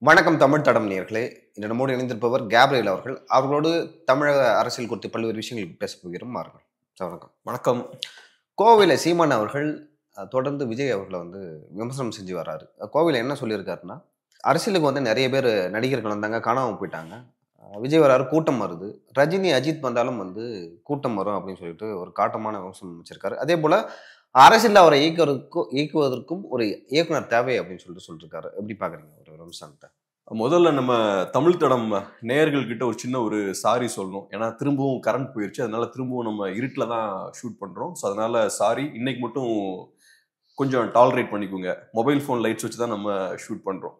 வணக்கம் தமிழ் தடம் நேயர்களே. இன்று நம்மோடு இணைந்திருப்பவர் கேப்ரியல் அவர்கள். அவர்களோடு தமிழக அரசியல் குறித்து பல்வேறு விஷயங்கள் பேச போகிறோம். வாருங்கள். வணக்கம். வணக்கம். கோவையில் சீமான் அவர்கள் தொடர்ந்து விஜய் அவர்களை விமர்சனம் செஞ்சு வர்றாரு. கோவையில் என்ன சொல்லியிருக்காருன்னா, அரசியலுக்கு நிறைய பேர் நடிகர்கள் வந்தாங்க, காணாமல் போயிட்டாங்க. விஜய் வராரு, கூட்டம் வருது. ரஜினி அஜித் வந்தாலும் கூட்டம் வரும் அப்படின்னு சொல்லிட்டு ஒரு காட்டமான விமர்சனம் வச்சிருக்காரு. அதே போல அரசியல் அவரை இயக்குவதற்கும் ஒரு இயக்குனர் தேவை அப்படின்னு சொல்லியிருக்காரு. எப்படி பாக்குறீங்க ஒரு விமர்சனத்தை? முதல்ல நம்ம தமிழ் தடம் நேயர்கள் கிட்ட ஒரு சின்ன ஒரு சாரி சொல்லணும். ஏன்னா திரும்பவும் கரண்ட் போயிடுச்சு, அதனால திரும்பவும் நம்ம இருட்டில் தான் ஷூட் பண்றோம். ஸோ அதனால சாரி. இன்னைக்கு மட்டும் கொஞ்சம் டாலரேட் பண்ணிக்கோங்க. மொபைல் ஃபோன் லைட்ஸ் வச்சு தான் நம்ம ஷூட் பண்றோம்.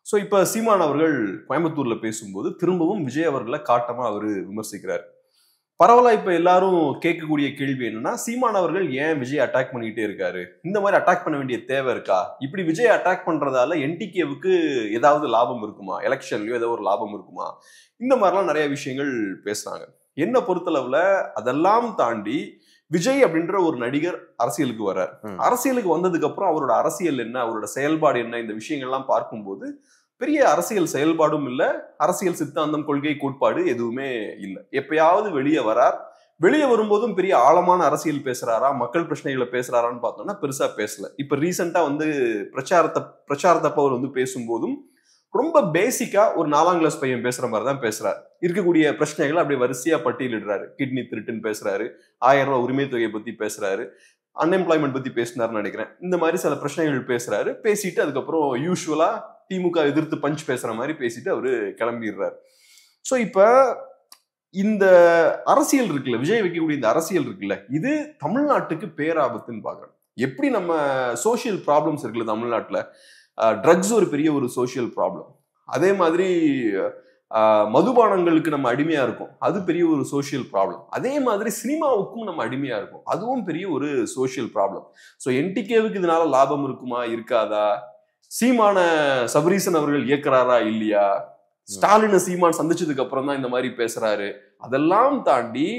ஸோ இப்போ சீமான் அவர்கள் கோயம்புத்தூர்ல பேசும்போது திரும்பவும் விஜய் அவர்களை காட்டமா அவர் விமர்சிக்கிறார். பரவாயில்ல. இப்ப எல்லாரும் கேட்கக்கூடிய கேள்வி என்னன்னா, சீமான் அவர்கள் ஏன் விஜய் அட்டாக் பண்ணிக்கிட்டே இருக்காரு? இந்த மாதிரி அட்டாக் பண்ண வேண்டிய தேவை இருக்கா? இப்படி விஜய் அட்டாக் பண்றதால என்டிகேவுக்கு ஏதாவது லாபம் இருக்குமா? எலெக்ஷன்லயோ ஏதோ ஒரு லாபம் இருக்குமா? இந்த மாதிரிலாம் நிறைய விஷயங்கள் பேசுறாங்க. என்ன பொறுத்தளவுல அதெல்லாம் தாண்டி விஜய் அப்படின்ற ஒரு நடிகர் அரசியலுக்கு வர்றார். அரசியலுக்கு வந்ததுக்கு அப்புறம் அவரோட அரசியல் என்ன, அவரோட செயல்பாடு என்ன, இந்த விஷயங்கள்லாம் பார்க்கும்போது பெரிய அரசியல் செயல்பாடும் இல்லை, அரசியல் சித்தாந்தம், கொள்கை, கோட்பாடு எதுவுமே இல்லை. எப்பயாவது வெளியே வரார். வெளியே வரும்போதும் பெரிய ஆழமான அரசியல் பேசுறாரா, மக்கள் பிரச்சனைகளை பேசுறாரான்னு பார்த்தோம்னா பெருசா பேசல. இப்ப ரீசெண்டா பிரச்சாரத்தப்ப அவர் பேசும்போதும் ரொம்ப பேசிக்கா ஒரு 4ஆம் கிளாஸ் பையன் பேசுற மாதிரி தான் பேசுறாரு. இருக்கக்கூடிய பிரச்சனைகளை அப்படியே வரிசையா பட்டியலிடுறாரு. கிட்னி திருட்டுன்னு பேசுறாரு, 1000 ரூபாய் உரிமை தொகையை பத்தி பேசுறாரு, அன்எம்ப்ளாய்மெண்ட் பத்தி பேசினாருன்னு நினைக்கிறேன். இந்த மாதிரி சில பிரச்சனைகள் பேசுறாரு. பேசிட்டு அதுக்கப்புறம் யூஸ்வலா திமுக எதிர்த்து பஞ்ச் பேசுற மாதிரி பேசிட்டு அவரு கிளம்பிடுறாரு. சோ இப்ப இந்த அரசியல் இருக்குல்ல, விஜய் வைக்கக்கூடிய இந்த அரசியல் இருக்குல்ல, இது தமிழ்நாட்டுக்கு பேராபத்துன்னு பாக்குறேன். எப்படி நம்ம சோசியல் ப்ராப்ளம்ஸ் இருக்குல்ல தமிழ்நாட்டுல, ட்ரக்ஸ் ஒரு பெரிய ஒரு சோசியல் ப்ராப்ளம். அதே மாதிரி மதுபானங்களுக்கு நம்ம அடிமையா இருக்கும், அது பெரிய ஒரு சோசியல் ப்ராப்ளம். அதே மாதிரி சினிமாவுக்கும் நம்ம அடிமையா இருக்கும், அதுவும் பெரிய ஒரு சோசியல் ப்ராப்ளம். ஸோ என்டிகேவுக்கு இதனால லாபம் இருக்குமா இருக்காதா? சீமான சபரீசன் அவர்கள் இயக்குறாரா இல்லையா? ஸ்டாலினை சீமான் சந்திச்சதுக்கு அப்புறம் தான் இந்த மாதிரி பேசுறாரு. அதெல்லாம் தாண்டி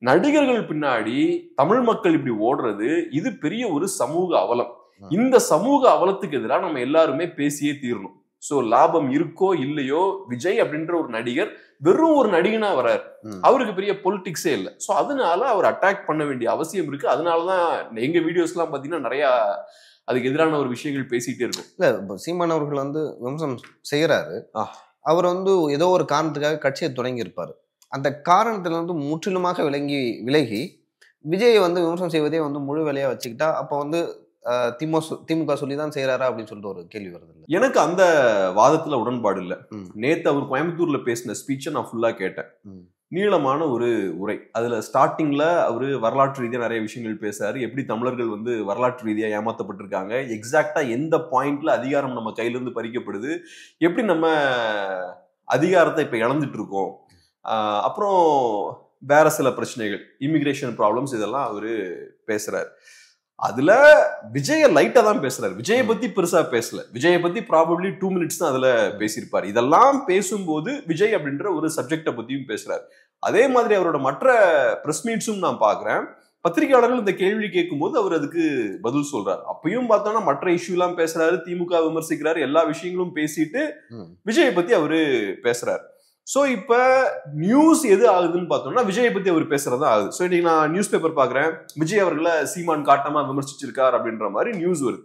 நடிகர்கள் பின்னாடி தமிழ் மக்கள் இப்படி ஓடுறது, இது பெரிய ஒரு சமூக அவலம். இந்த சமூக அவலத்துக்கு எதிராக நம்ம எல்லாருமே பேசியே தீரணும். சோ லாபம் இருக்கோ இல்லையோ, விஜய் அப்படின்ற ஒரு நடிகர் வெறும் ஒரு நடிகனா வர்றாரு, அவருக்கு பெரிய பொலிட்டிக்ஸே இல்லை. சோ அதனால அவர் அட்டாக் பண்ண வேண்டிய அவசியம் இருக்கு. அதனாலதான் எங்க வீடியோஸ் எல்லாம் பாத்தீங்கன்னா நிறைய அதுக்கு எதிரான ஒரு விஷயங்கள் பேசிட்டே இருக்கும். இல்ல, சீமான் அவர்கள் விமர்சனம் செய்யறாரு. அவர் ஏதோ ஒரு காரணத்துக்காக கட்சியை தொடங்கி இருப்பாரு. அந்த காரணத்துல முற்றிலுமாக விலகி விஜய் விமர்சனம் செய்வதே முழு வேலையா வச்சுக்கிட்டா, அப்ப திமுக சொல்லிதான் செய்யறாரா அப்படின்னு சொல்லிட்டு ஒரு கேள்வி வருது. எனக்கு அந்த வாதத்துல உடன்பாடு இல்லை. நேத்து அவர் கோயம்புத்தூர்ல பேசின ஸ்பீச்சை நான் ஃபுல்லா கேட்டேன். நீளமான ஒரு உரை. அதுல ஸ்டார்டிங்ல அவரு வரலாற்று ரீதியா நிறைய விஷயங்கள் பேசுறாரு. எப்படி தமிழர்கள் வரலாற்று ரீதியா ஏமாத்தப்பட்டிருக்காங்க, எக்ஸாக்டா எந்த பாயிண்ட்ல அதிகாரம் நம்ம கையில இருந்து பறிக்கப்படுது, எப்படி நம்ம அதிகாரத்தை இப்ப இழந்துட்டு இருக்கோம், அப்புறம் வேற சில பிரச்சனைகள், இமிகிரேஷன் ப்ராப்ளம்ஸ், இதெல்லாம் அவரு பேசுறாரு. அதுல விஜய லைட்டா தான் பேசுறாரு. விஜய பத்தி பெருசா பேசல. விஜய பத்தி ப்ராபபிலி 2 minutes தான் அதுல பேசியிருப்பாரு. இதெல்லாம் பேசும்போது விஜய் அப்படின்ற ஒரு சப்ஜெக்ட பத்தியும் பேசுறாரு. அதே மாதிரி அவரோட மற்ற பிரஸ் மீட்ஸும் நான் பாக்குறேன். பத்திரிகையாளர்கள் இந்த கேள்வி கேட்கும் போது அவர் அதுக்கு பதில் சொல்றாரு. அப்பயும் பார்த்தோம்னா மற்ற இஷ்யூ எல்லாம் பேசுறாரு, திமுக விமர்சிக்கிறாரு, எல்லா விஷயங்களும் பேசிட்டு விஜயை பத்தி அவரு பேசுறாரு. சோ இப்ப நியூஸ் எது ஆகுதுன்னு பார்த்தோம்னா விஜயை பத்தி அவர் பேசுறதா ஆகுது. சோ இன்னைக்கு நான் நியூஸ் பேப்பர் பாக்குறேன், விஜய் அவர்களை சீமான் காட்டமா விமர்சிச்சிருக்கார் அப்படின்ற மாதிரி நியூஸ் வருது.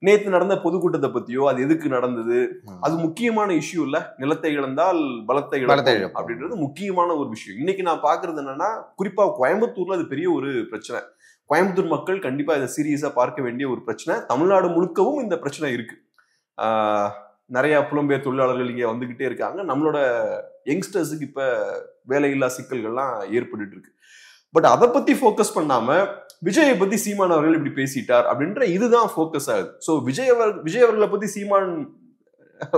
நேத்து நடந்த பொதுக்கூட்டத்தை பத்தியோ, அது எதுக்கு நடந்தது, அது முக்கியமான இஷ்யூ இல்ல. நிலத்தை இழந்தால் பலத்தை இழந்தோம் அப்படின்றது முக்கியமான ஒரு விஷயம். இன்னைக்கு நான் பாக்குறது என்னன்னா, குறிப்பா கோயம்புத்தூர்ல அது பெரிய ஒரு பிரச்சனை. கோயம்புத்தூர் மக்கள் கண்டிப்பா இதை சீரியஸா பார்க்க வேண்டிய ஒரு பிரச்சனை. தமிழ்நாடு முழுக்கவும் இந்த பிரச்சனை இருக்கு. நிறைய புலம்பெயர் தொழிலாளர்கள் இங்க வந்துகிட்டே இருக்காங்க. நம்மளோட யங்ஸ்டர்ஸுக்கு இப்ப வேலையில்லா சிக்கல்கள்லாம் ஏற்பட்டு இருக்கு. பட் அதை பத்தி போக்கஸ் பண்ணாம விஜயை பத்தி சீமான் அவர்கள் இப்படி பேசிட்டார் அப்படின்ற இதுதான் போக்கஸ் ஆகுது. சோ விஜய் அவர்களை பத்தி சீமான்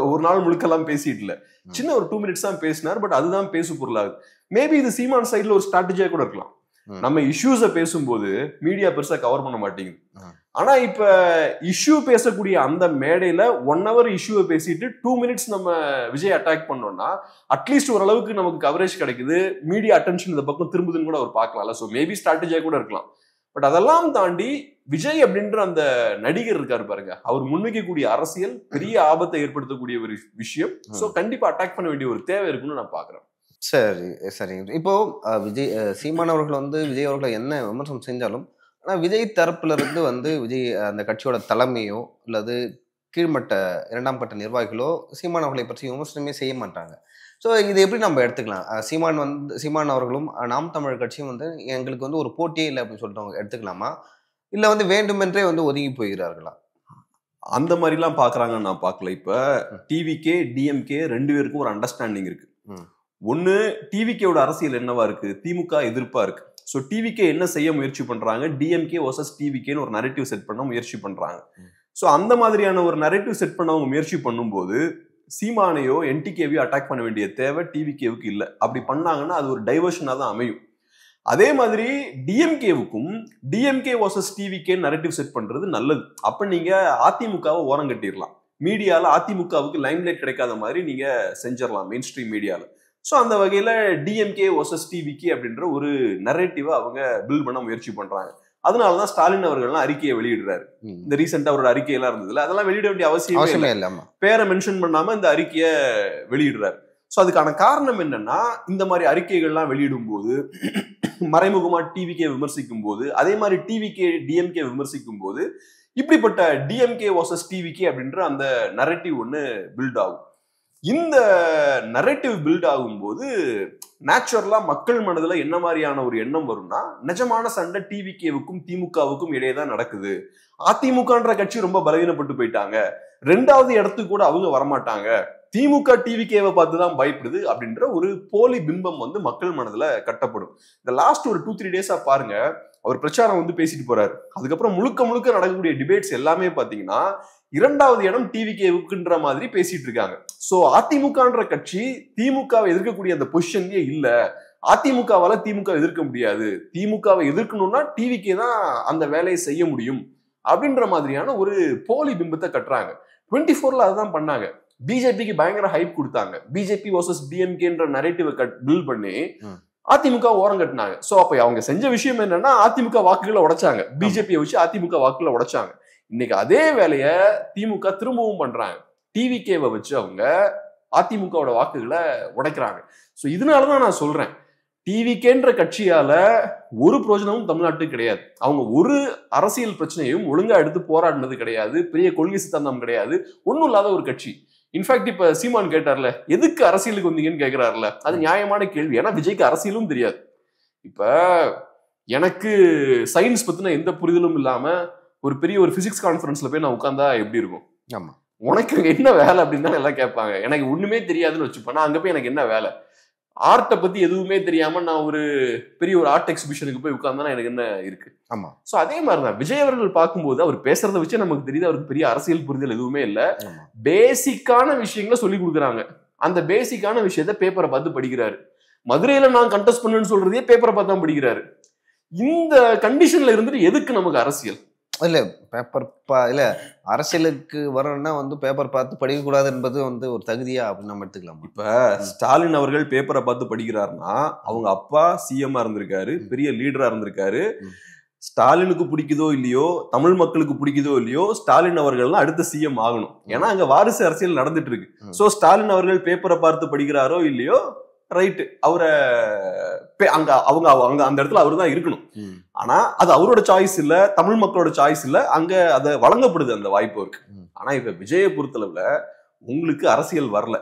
ஒரு நாள் முழுக்கெல்லாம் பேசிட்டு இல்ல, சின்ன ஒரு 2 minutes தான் பேசினார். பட் அதுதான் பேசு பொருளாகுது. மேபி இது சீமான் சைட்ல ஒரு ஸ்ட்ராட்டஜியா கூட இருக்கலாம். நம்ம இஷ்யூஸ பேசும்போது மீடியா பெருசா கவர் பண்ண மாட்டேங்குது. ஆனா இப்ப இஷ்யூ பேசக்கூடிய அந்த மேடையில 1 hour இஷ்யூவை பேசிட்டு 2 minutes நம்ம விஜய் அட்டாக் பண்ணோம்னா அட்லீஸ்ட் ஓரளவுக்கு நமக்கு கவரேஜ் கிடைக்குது, மீடியா அட்டென்ஷன் இந்த பக்கம் திரும்புதுன்னு கூட அவர் பார்க்கலாம்ல. சோ மேபி ஸ்ட்ராட்டஜியா கூட இருக்கலாம். பட் அதெல்லாம் தாண்டி விஜய் அப்படின்ற அந்த நடிகர் இருக்காரு பாருங்க, அவர் முன்வைக்கக்கூடிய அரசியல் பெரிய ஆபத்தை ஏற்படுத்தக்கூடிய ஒரு விஷயம். சோ கண்டிப்பா அட்டாக் பண்ண வேண்டிய ஒரு தேவை இருக்குன்னு நான் பாக்குறேன். சரி சரி. இப்போ விஜய் சீமான் அவர்கள் வந்து விஜய் அவர்களை என்ன விமர்சனம் செஞ்சாலும், ஆனா விஜய் தரப்புல இருந்து விஜய் அந்த கட்சியோட தலைமையோ அல்லது கீழ்மட்ட 2ஆம் கட்ட நிர்வாகிகளோ சீமான் அவர்களை பற்றி விமர்சனமே செய்ய மாட்டாங்க. ஸோ இது எப்படி நம்ம எடுத்துக்கலாம்? சீமான் அவர்களும் நாம் தமிழர் கட்சியும் எங்களுக்கு ஒரு போட்டியே இல்லை அப்படின்னு சொல்லிட்டு அவங்க எடுத்துக்கலாமா? இல்லை வேண்டுமென்றே ஒதுங்கி போகிறார்களா? அந்த மாதிரிலாம் பாக்குறாங்கன்னு நான் பார்க்கல. இப்ப டிவிகே டிஎம்கே 2 பேருக்கும் ஒரு அண்டர்ஸ்டாண்டிங் இருக்கு. ஒன்னு, டிவிகேவோட அரசியல் என்னவா இருக்கு? திமுக எதிர்ப்பா இருக்கு. ஸோ டிவிகே என்ன செய்ய முயற்சி பண்றாங்க? டிஎம்கே வர்சஸ் டிவிகேன்னு ஒரு நரேட்டிவ் செட் பண்ண முயற்சி பண்றாங்க. ஸோ அந்த மாதிரியான ஒரு நரேட்டிவ் செட் பண்ண அவங்க முயற்சி பண்ணும்போது சீமானையோ என்டிகேவையோ அட்டாக் பண்ண வேண்டிய தேவை டிவிகேவுக்கு இல்லை. அப்படி பண்ணாங்கன்னா அது ஒரு டைவர்ஷனாக தான் அமையும். அதே மாதிரி டிஎம்கேவுக்கும் DMK versus TVK narrative set பண்றது நல்லது. அப்ப நீங்க அதிமுகவை ஓரம் கட்டிடலாம். மீடியால அதிமுகவுக்கு லைம்லைட் கிடைக்காத மாதிரி நீங்க செஞ்சிடலாம் மெயின் ஸ்ட்ரீம் மீடியால. ஸோ அந்த வகையில டிஎம்கே வர்சஸ் டிவிகே அப்படின்ற ஒரு நரேட்டிவை அவங்க பில்ட் பண்ண முயற்சி பண்றாங்க. அதனாலதான் ஸ்டாலின் அவர்கள்லாம் அறிக்கையை வெளியிடுறாரு. இந்த ரீசெண்டா அவரோட அறிக்கையெல்லாம் இருந்ததுல அதெல்லாம் வெளியிட வேண்டிய அவசியமே இல்லாம பேரை மென்ஷன் பண்ணாம இந்த அறிக்கையை வெளியிடுறாரு. ஸோ அதுக்கான காரணம் என்னன்னா, இந்த மாதிரி அறிக்கைகள்லாம் வெளியிடும் போது மறைமுகமா டிவிகே விமர்சிக்கும் போது, அதே மாதிரி டிவிகே டிஎம்கே விமர்சிக்கும் போது இப்படிப்பட்ட டிஎம்கே வர்சஸ் டிவிகே அப்படின்ற அந்த நரேட்டிவ் ஒன்று பில்ட் ஆகும். இந்த நரேட்டிவ் பில்ட் ஆகும்போது நேச்சுரலா மக்கள் மனதுல என்ன மாதிரியான ஒரு எண்ணம் வரும்னா, நிஜமான சண்டை டிவிகேவுக்கும் திமுகவுக்கும் இடையே தான் நடக்குது. அதிமுகன்ற கட்சி ரொம்ப பலவீனப்பட்டு போயிட்டாங்க, 2வது இடத்துக்கு கூட அவங்க வரமாட்டாங்க, திமுக டிவிகேவை பார்த்துதான் பயப்படுது அப்படின்ற ஒரு போலி பிம்பம் மக்கள் மனதுல கட்டப்படும். இந்த லாஸ்ட் ஒரு 2-3 டேஸா பாருங்க, அவர் பிரச்சாரம் பேசிட்டு போறாரு. அதுக்கப்புறம் முழுக்க முழுக்க நடக்கக்கூடிய டிபேட்ஸ் எல்லாமே பாத்தீங்கன்னா 2வது இடம் டிவிகேவுக்குன்ற மாதிரி பேசிட்டு இருக்காங்க. சோ அதிமுகன்ற கட்சி திமுகவை எதிர்க்கக்கூடிய அந்த பொசிஷன்லயே இல்ல. அதிமுகவால திமுக எதிர்க்க முடியாது, திமுகவை எதிர்க்கணும்னா டிவிகே தான் அந்த வேலையை செய்ய முடியும் அப்படின்ற மாதிரியான ஒரு போலி பிம்பத்தை கட்டுறாங்க. 24ல அதுதான் பண்ணாங்க. பிஜேபிக்கு பயங்கர ஹைப் கொடுத்தாங்க. பிஜேபி வர்சஸ் டிஎம்கேன்ற நரேட்டிவை பில்ட் பண்ணி அதிமுக ஓரம் கட்டினாங்க. சோ அப்ப அவங்க செஞ்ச விஷயம் என்னன்னா, அதிமுக வாக்குகளை உடைச்சாங்க, பிஜேபியை வச்சு அதிமுக வாக்குகளை உடைச்சாங்க. இன்னைக்கு அதே வேலைய திமுக திரும்பவும் பண்றாங்க. டிவிகேவை வச்சு அவங்க அதிமுகவோட வாக்குகளை உடைக்கிறாங்க. சோ இதனாலதான் நான் சொல்றேன், டிவிகேன்ற கட்சியால ஒரு பிரயோஜனமும் தமிழ்நாட்டுக்கு கிடையாது. அவங்க ஒரு அரசியல் பிரச்சனையும் ஒழுங்கா எடுத்து போராடினது கிடையாது, பெரிய கொள்கை சித்தாந்தம் கிடையாது, ஒன்னும் இல்லாத ஒரு கட்சி. இன்ஃபேக்ட் இப்ப சீமான் கேட்டார்ல, எதுக்கு அரசியலுக்கு வந்தீங்கன்னு கேட்கிறாருல, அது நியாயமான கேள்வி. ஏன்னா விஜய்க்கு அரசியலும் தெரியாது. இப்ப எனக்கு சயின்ஸ் பத்தின எந்த புரிதலும் இல்லாம ஒரு பெரிய ஒரு பிசிக்ஸ் கான்ஃபரன்ஸ்ல போய் நான் உட்கார்ந்தா எப்படி இருக்கும்? ஆமா, உனக்கு என்ன வேலை அப்படின்னு தான் எல்லாம் கேட்பாங்க. எனக்கு ஒண்ணுமே தெரியாதுன்னு வச்சுப்பேன், நான் அங்க போய் எனக்கு என்ன வேலை? ஆர்ட்டை பத்தி எதுவுமே தெரியாம நான் ஒரு பெரிய ஒரு ஆர்ட் எக்ஸிபிஷனுக்கு போய் உட்கார்ந்தா எனக்கு என்ன இருக்கு? ஆமா. சோ அதே மாதிரிதான் விஜய் அவர்கள் பார்க்கும்போது அவர் பேசுறத வச்சு நமக்கு தெரியுது அவருக்கு பெரிய அரசியல் புரிதல் எதுவுமே இல்ல. பேசிக்கான விஷயங்களை சொல்லி கொடுக்குறாங்க. அந்த பேசிக்கான விஷயத்த பேப்பரை பார்த்து படிக்கிறாரு. மதுரையில நான் கண்டெஸ்ட் பண்ணுன்னு சொல்றதே பேப்பரை பார்த்து தான் படிக்கிறாரு. இந்த கண்டிஷன்ல இருந்துட்டு எதுக்கு நமக்கு அரசியல்? இல்ல பேப்பர் இல்ல அரசியலுக்கு வரணும்னா பேப்பர் பார்த்து படிக்க கூடாது என்பது ஒரு தகுதியா அப்படின்னு நம்ம எடுத்துக்கலாம். இப்ப ஸ்டாலின் அவர்கள் பேப்பரை பார்த்து படிக்கிறாருன்னா, அவங்க அப்பா சிஎம் இருந்திருக்காரு, பெரிய லீடரா இருந்திருக்காரு. ஸ்டாலினுக்கு பிடிக்குதோ இல்லையோ, தமிழ் மக்களுக்கு பிடிக்குதோ இல்லையோ, ஸ்டாலின் அவர்கள் தான் அடுத்த சிஎம் ஆகணும். ஏன்னா அங்க வாரிசு அரசியல் நடந்துட்டு இருக்கு. சோ ஸ்டாலின் அவர்கள் பேப்பரை பார்த்து படிக்கிறாரோ இல்லையோ, ரைட்டு, அவரை அங்க அவங்க அந்த இடத்துல அவரு தான் இருக்கணும். ஆனா அது அவரோட சாய்ஸ் இல்ல, தமிழ் மக்களோட சாய்ஸ் இல்ல, அங்க அதை வழங்கப்படுது அந்த வாய்ப்பு இருக்கு. ஆனா இப்ப விஜயை பொறுத்தளவுல உங்களுக்கு அரசியல் வரல,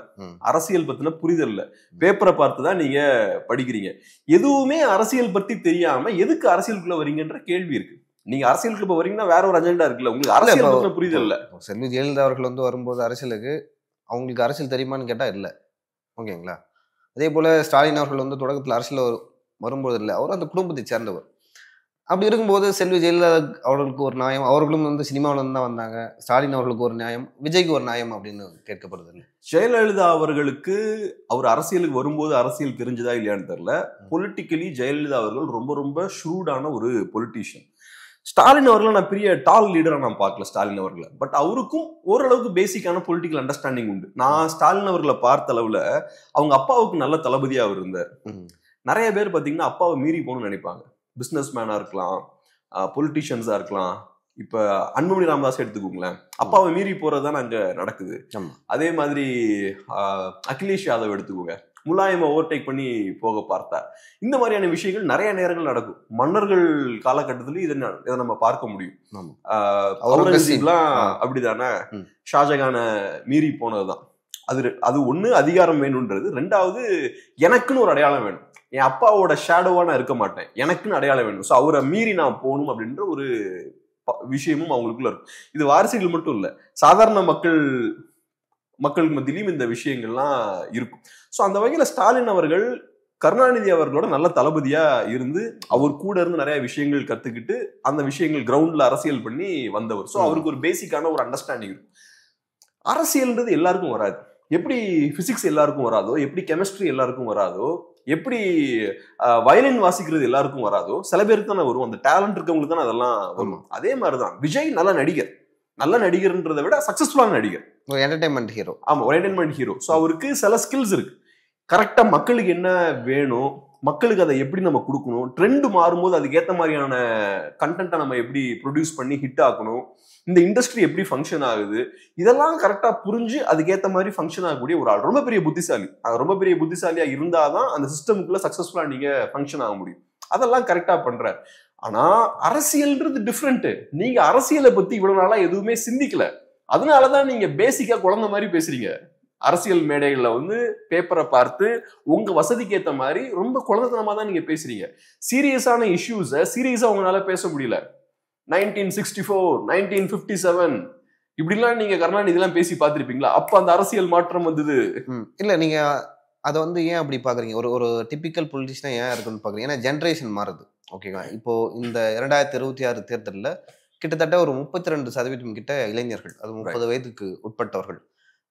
அரசியல் பத்தின புரிதல் இல்ல, பேப்பரை பார்த்துதான் நீங்க படிக்கிறீங்க. எதுவுமே அரசியல் பத்தி தெரியாம எதுக்கு அரசியலுக்குள்ள வரீங்கன்ற கேள்வி இருக்கு. நீங்க அரசியலுக்கு வரீங்கன்னா வேற ஒரு அஜெண்டா இருக்குல்ல, உங்களுக்கு அரசியல் பத்தின புரிதல் இல்ல. செல்வி ஜெயலலிதா அவர்கள் வரும்போது அரசியலுக்கு அவங்களுக்கு அரசியல் தெரியுமான்னு கேட்டா இல்ல. ஓகேங்களா? அதே போல ஸ்டாலின் அவர்கள் தொடக்கத்தில் அரசியல் வரும்போது இல்லை, அவர் அந்த குடும்பத்தை சேர்ந்தவர். அப்படி இருக்கும்போது செல்வி ஜெயலலிதா அவர்களுக்கு ஒரு நியாயம், அவர்களும் சினிமாவில தான் வந்தாங்க, ஸ்டாலின் அவர்களுக்கு ஒரு நியாயம், விஜய்க்கு ஒரு நியாயம் அப்படின்னு கேட்கப்படுது இல்லை? ஜெயலலிதா அவர்களுக்கு அவர் அரசியலுக்கு வரும்போது அரசியல் தெரிஞ்சதா இல்லையான்னு தெரியல. பொலிட்டிக்கலி ஜெயலலிதா அவர்கள் ரொம்ப ரொம்ப ஷூடான ஒரு பொலிட்டீஷியன். ஸ்டாலின் அவர்களை நான் பெரிய டால் லீடரா நான் பார்க்கல ஸ்டாலின் அவர்களை. பட் அவருக்கும் ஓரளவுக்கு பேசிக்கான பொலிட்டிக்கல் அண்டர்ஸ்டாண்டிங் உண்டு. நான் ஸ்டாலின் அவர்களை பார்த்த அளவுல அவங்க அப்பாவுக்கு நல்ல தளபதியா அவர் இருந்தார். நிறைய பேர் பாத்தீங்கன்னா அப்பாவை மீறி போகணும்னு நினைப்பாங்க. பிசினஸ் மேனா இருக்கலாம், பொலிட்டிஷியன்ஸா இருக்கலாம். இப்ப அன்புமணி ராமதாஸ் எடுத்துக்கோங்களேன், அப்பாவை மீறி போறதுதான் அங்க நடக்குது. அதே மாதிரி அகிலேஷ் யாதவ் எடுத்துக்கோங்க, முலாயமை ஓவர்டேக் பண்ணி போக பார்த்தா. இந்த மாதிரியான விஷயங்கள் நிறைய நேரங்கள் நடக்கும். மன்னர்கள் காலகட்டத்திலயும் இதை நம்ம பார்க்க முடியும். அவுரங்கசீப்லாம் அப்படிதானே, ஷாஜகான மீறி போனதுதான். அது ஒண்ணு அதிகாரம் வேணும்ன்றது, ரெண்டாவது எனக்குன்னு ஒரு அடையாளம் வேணும், என் அப்பாவோட ஷேடோவா நான் இருக்க மாட்டேன், எனக்குன்னு அடையாளம் வேணும், ஸோ அவரை மீறி நான் போகணும் அப்படின்ற ஒரு விஷயமும் அவங்களுக்குள்ள இருக்கும். இது வாரிசுகள் மட்டும் இல்ல, சாதாரண மக்களுக்கு மத்தியிலும் இந்த விஷயங்கள்லாம் இருக்கும். ஸோ அந்த வகையில ஸ்டாலின் அவர்கள் கருணாநிதி அவர்களோட நல்ல தளபதியா இருந்து அவர் கூட இருந்து நிறைய விஷயங்கள் கத்துக்கிட்டு அந்த விஷயங்கள் கிரவுண்ட்ல அரசியல் பண்ணி வந்தவர். ஸோ அவருக்கு ஒரு பேசிக்கான ஒரு அண்டர்ஸ்டாண்டிங் இருக்கும். அரசியல்ன்றது எல்லாருக்கும் வராது. எப்படி பிசிக்ஸ் எல்லாருக்கும் வராதோ, எப்படி கெமிஸ்ட்ரி எல்லாருக்கும் வராதோ, எப்படி வயலின் வாசிக்கிறது எல்லாருக்கும் வராதோ, சில பேருக்கு தானே வரும். அந்த டேலண்ட் இருக்கவங்களுக்கு தானே அதெல்லாம் வரும். அதே மாதிரிதான் விஜய் நல்ல நடிகர். நல்ல நடிகர்ன்றதை விட சக்சஸ்ஃபுல்லான நடிகர், என்டர்டைன்மெண்ட் ஹீரோ. ஆமா, ஒரு என்டர்டைன்மெண்ட் ஹீரோ. ஸோ அவருக்கு சில ஸ்கில்ஸ் இருக்கு. கரெக்டா மக்களுக்கு என்ன வேணும், மக்களுக்கு அதை எப்படி நம்ம கொடுக்கணும், ட்ரெண்ட் மாறும்போது அதுக்கேற்ற மாதிரியான கண்டென்ட்டை நம்ம எப்படி ப்ரொடியூஸ் பண்ணி ஹிட் ஆக்கணும், இந்த இண்டஸ்ட்ரி எப்படி ஃபங்க்ஷன் ஆகுது, இதெல்லாம் கரெக்டா புரிஞ்சு அதுக்கேற்ற மாதிரி ஃபங்க்ஷன் ஆகக்கூடிய ஒரு ஆள். ரொம்ப பெரிய புத்திசாலி. ரொம்ப பெரிய புத்திசாலியா இருந்தாதான் அந்த சிஸ்டமுக்குள்ள சக்சஸ்ஃபுல்லா நீங்க ஃபங்க்ஷன் ஆக முடியும். அதெல்லாம் கரெக்டா பண்றாரு. ஆனா அரசியல்ன்றது டிஃப்ரெண்ட். நீங்க அரசியலை பத்தி இவ்வளவு நாளா எதுவுமே சிந்திக்கல. அதனாலதான் நீங்க பேசிக்கா குழந்தை மாதிரி பேசுறீங்க. அரசியல் மேடைகள்ல பேப்பரை பார்த்து உங்க வசதிக்கு ஏத்த மாதிரி ரொம்ப குழந்தைத்தனமா தான் நீங்க பேசுறீங்க. சீரியஸான இஷ்யூஸை சீரியஸா உங்களால பேச முடியல. 1964, 1957 இப்படிலாம் நீங்க கருணாநிதி எல்லாம் பேசி பார்த்திருப்பீங்களா? அப்ப அந்த அரசியல் மாற்றம் வந்தது இல்ல. நீங்க அதை ஏன் அப்படி பாக்குறீங்க? ஒரு டிபிக்கல் பொலிட்டிஷனா ஏன் இருக்குன்னு பாக்குறீங்க? ஏன்னா ஜென்ரேஷன் மாறுது. ஓகேவா? இப்போ இந்த 2026 தேர்தலில் கிட்டத்தட்ட ஒரு 32% கிட்ட இளைஞர்கள், அது 30 வயதுக்கு உட்பட்டவர்கள்,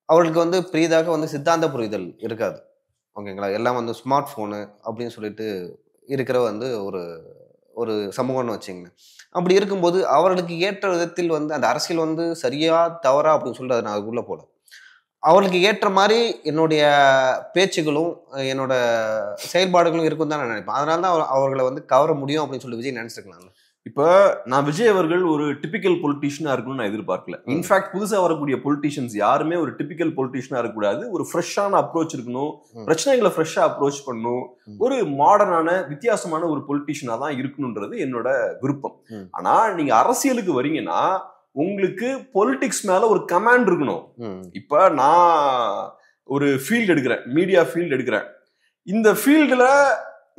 அவர்களுக்கு பெரிதாக சித்தாந்த புரிதல் இருக்காது. ஓகேங்களா? எல்லாம் ஸ்மார்ட் போனு அப்படின்னு சொல்லிட்டு இருக்கிற ஒரு சமூகம்னு வச்சுங்களேன். அப்படி இருக்கும்போது அவர்களுக்கு ஏற்ற விதத்தில் அந்த அரசியல் சரியா தவறா அப்படின்னு சொல்லிட்டு நான் அதுக்குள்ள போல, அவர்களுக்கு ஏற்ற மாதிரி என்னுடைய பேச்சுகளும் என்னோட செயல்பாடுகளும் இருக்கும் தான் நான் நினைப்பேன். அதனால தான் அவர்களை கவர முடியும் அப்படின்னு சொல்லி விஜய் நினைச்சிருக்கலாம். இப்ப நான் விஜய் அவர்கள் ஒரு டிபிக்கல் பொலிட்டிஷியனா இருக்கணும்னு நான் எதிர்பார்க்கல. இன்ஃபேக்ட் புதுசா வரக்கூடிய பொலிட்டிஷியன்ஸ் யாருமே ஒரு டிபிக்கல் பொலிட்டிஷியனா இருக்கக்கூடாது. ஒரு ஃப்ரெஷ்ஷான அப்ரோச் இருக்கணும், பிரச்சனைகளை ஃப்ரெஷ்ஷா அப்ரோச் பண்ணணும், ஒரு மாடர்னான வித்தியாசமான ஒரு பொலிட்டிஷியனா தான் இருக்கணும்ன்றது என்னோட விருப்பம். ஆனா நீங்க அரசியலுக்கு வரீங்கன்னா உங்களுக்கு பொலிட்டிக்ஸ் மேல ஒரு கமாண்ட் இருக்கணும். இப்ப நான் ஒரு ஃபீல்டு எடுக்கிறேன், மீடியா ஃபீல்டு எடுக்கிறேன். இந்த ஃபீல்டுல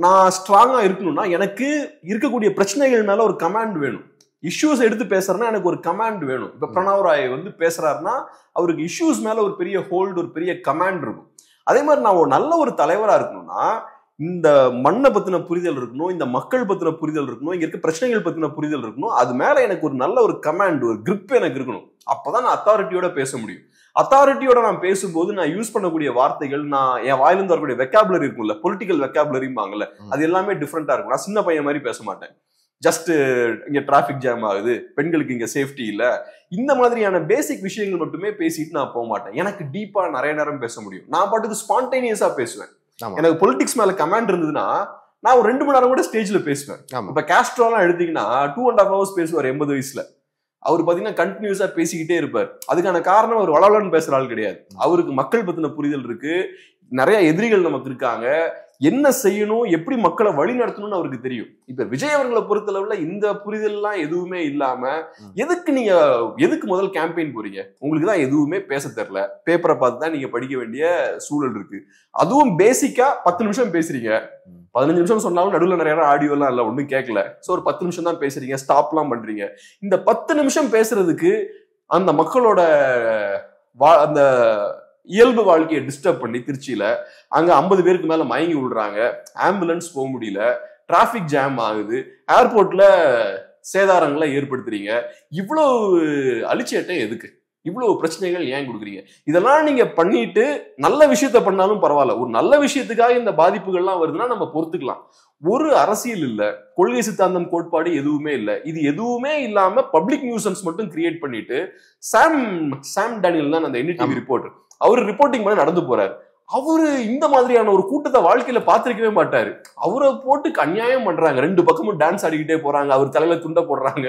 நான் ஸ்ட்ராங்கா இருக்கணும்னா எனக்கு இருக்கக்கூடிய பிரச்சனைகள் மேல ஒரு கமாண்ட் வேணும். இஷ்யூஸ் எடுத்து பேசுறேன்னா எனக்கு ஒரு கமாண்ட் வேணும். இப்ப பிரணவ் ராய் பேசுறாருன்னா அவருக்கு இஷ்யூஸ் மேல ஒரு பெரிய ஹோல்டு, ஒரு பெரிய கமாண்ட் இருக்கும். அதே மாதிரி நான் ஒரு நல்ல ஒரு தலைவரா இருக்கணும்னா இந்த மண்ணை பத்தின புரிதல் இருக்கணும், இந்த மக்கள் பத்தின புரிதல் இருக்கணும், இங்க இருக்க பிரச்சனைகள் பத்தின புரிதல் இருக்கணும். அது மேல எனக்கு ஒரு நல்ல ஒரு கமாண்ட், ஒரு கிரிப் எனக்கு இருக்கணும். அப்பதான் நான் அத்தாரிட்டியோட பேச முடியும். அத்தாரிட்டியோட நான் பேசும்போது நான் யூஸ் பண்ணக்கூடிய வார்த்தைகள், நான் என் வாயிலிருந்து வரக்கூடிய வெக்காபுலரி இருக்கும்ல, பொலிட்டிக்கல் வெக்காபுலரிம்பாங்கல்ல, அது எல்லாமே டிஃப்ரெண்டா இருக்கும். நான் சின்ன பையன் மாதிரி பேச மாட்டேன். ஜஸ்ட் இங்க டிராபிக் ஜாம் ஆகுது, பெண்களுக்கு இங்க சேஃப்டி இல்ல, இந்த மாதிரியான பேசிக் விஷயங்கள் மட்டுமே பேசிட்டு நான் போக மாட்டேன். எனக்கு டீப்பா நிறைய நேரம் பேச முடியும். நான் பாட்டுக்கு ஸ்பான்டேனியஸா பேசுவேன். எனக்கு பொலிட்டிக்ஸ் மேல கமாண்ட் இருந்ததுன்னா நான் ஒரு 2 மணி நேரம் கூட ஸ்டேஜ்ல பேசுவேன். இப்ப காஸ்ட்ரோ எல்லாம் எடுத்தீங்கன்னா 2.5 hours பேசுவார் 80 வயசுல. அவர் பாத்தீங்கன்னா கண்டினியூஸா பேசிக்கிட்டே இருப்பார். அதுக்கான காரணம் அவர் வளவலன்னு பேசுற ஆள் கிடையாது. அவருக்கு மக்கள் பத்தின புரிதல் இருக்கு, நிறைய எதிரிகள் நமக்கு இருக்காங்க, என்ன செய்யணும், எப்படி மக்களை வழி நடத்தணும்னு அவருக்கு தெரியும். இப்ப விஜய் அவர்களை பொறுத்தளவுல இந்த புரிதல் எல்லாம் எதுவுமே இல்லாம எதுக்கு முதல் கேம்பெயின் போறீங்க? உங்களுக்கு தான் எதுவுமே பேச தெரியல, பேப்பரை பார்த்து தான் நீங்க படிக்க வேண்டிய சூழல் இருக்கு. அதுவும் பேசிக்கா 10 நிமிஷம் பேசுறீங்க. 15 நிமிஷம் சொன்னாலும் நடுவில் நிறைய ஆடியோ எல்லாம் இல்ல, ஒன்னும் கேட்கல. சோ ஒரு 10 நிமிஷம் தான் பேசுறீங்க, ஸ்டாப் எல்லாம் பண்றீங்க. இந்த 10 நிமிஷம் பேசுறதுக்கு அந்த மக்களோட அந்த இயல்பு வாழ்க்கையை டிஸ்டர்ப் பண்ணி திருச்சியில அங்க 50 பேருக்கு மேல மயங்கி விடுறாங்க, ஆம்புலன்ஸ் போக முடியல, டிராபிக் ஜாம் ஆகுது, ஏர்போர்ட்ல சேதாரங்களை ஏற்படுத்துறீங்க. இவ்வளவு அழிச்சேட்டை எதுக்கு? இவ்வளவு பிரச்சனைகள் ஏன் கொடுக்குறீங்க? இதெல்லாம் நீங்க பண்ணிட்டு நல்ல விஷயத்த பண்ணாலும் பரவாயில்ல. ஒரு நல்ல விஷயத்துக்காக இந்த பாதிப்புகள்லாம் வருதுன்னா நம்ம பொறுத்துக்கலாம். ஒரு அரசியல் இல்ல, கொள்கை சித்தாந்தம் கோட்பாடு எதுவுமே இல்ல. இது எதுவுமே இல்லாம பப்ளிக் நியூசன்ஸ் மட்டும் கிரியேட் பண்ணிட்டு சாம் டேனியல் தான் அந்த NDTV ரிப்போர்ட்டர், அவர் ரிப்போர்ட்டிங் பண்ண நடந்து போறாரு. அவரு இந்த மாதிரியான ஒரு கூட்டத்தை வாழ்க்கையில பார்த்திருக்கவே மாட்டாரு. அவரை போட்டு அநியாயம் பண்றாங்க, 2 பக்கமும் டான்ஸ் ஆடிக்கிட்டே போறாங்க, அவர் தலையில துண்டை போடுறாங்க,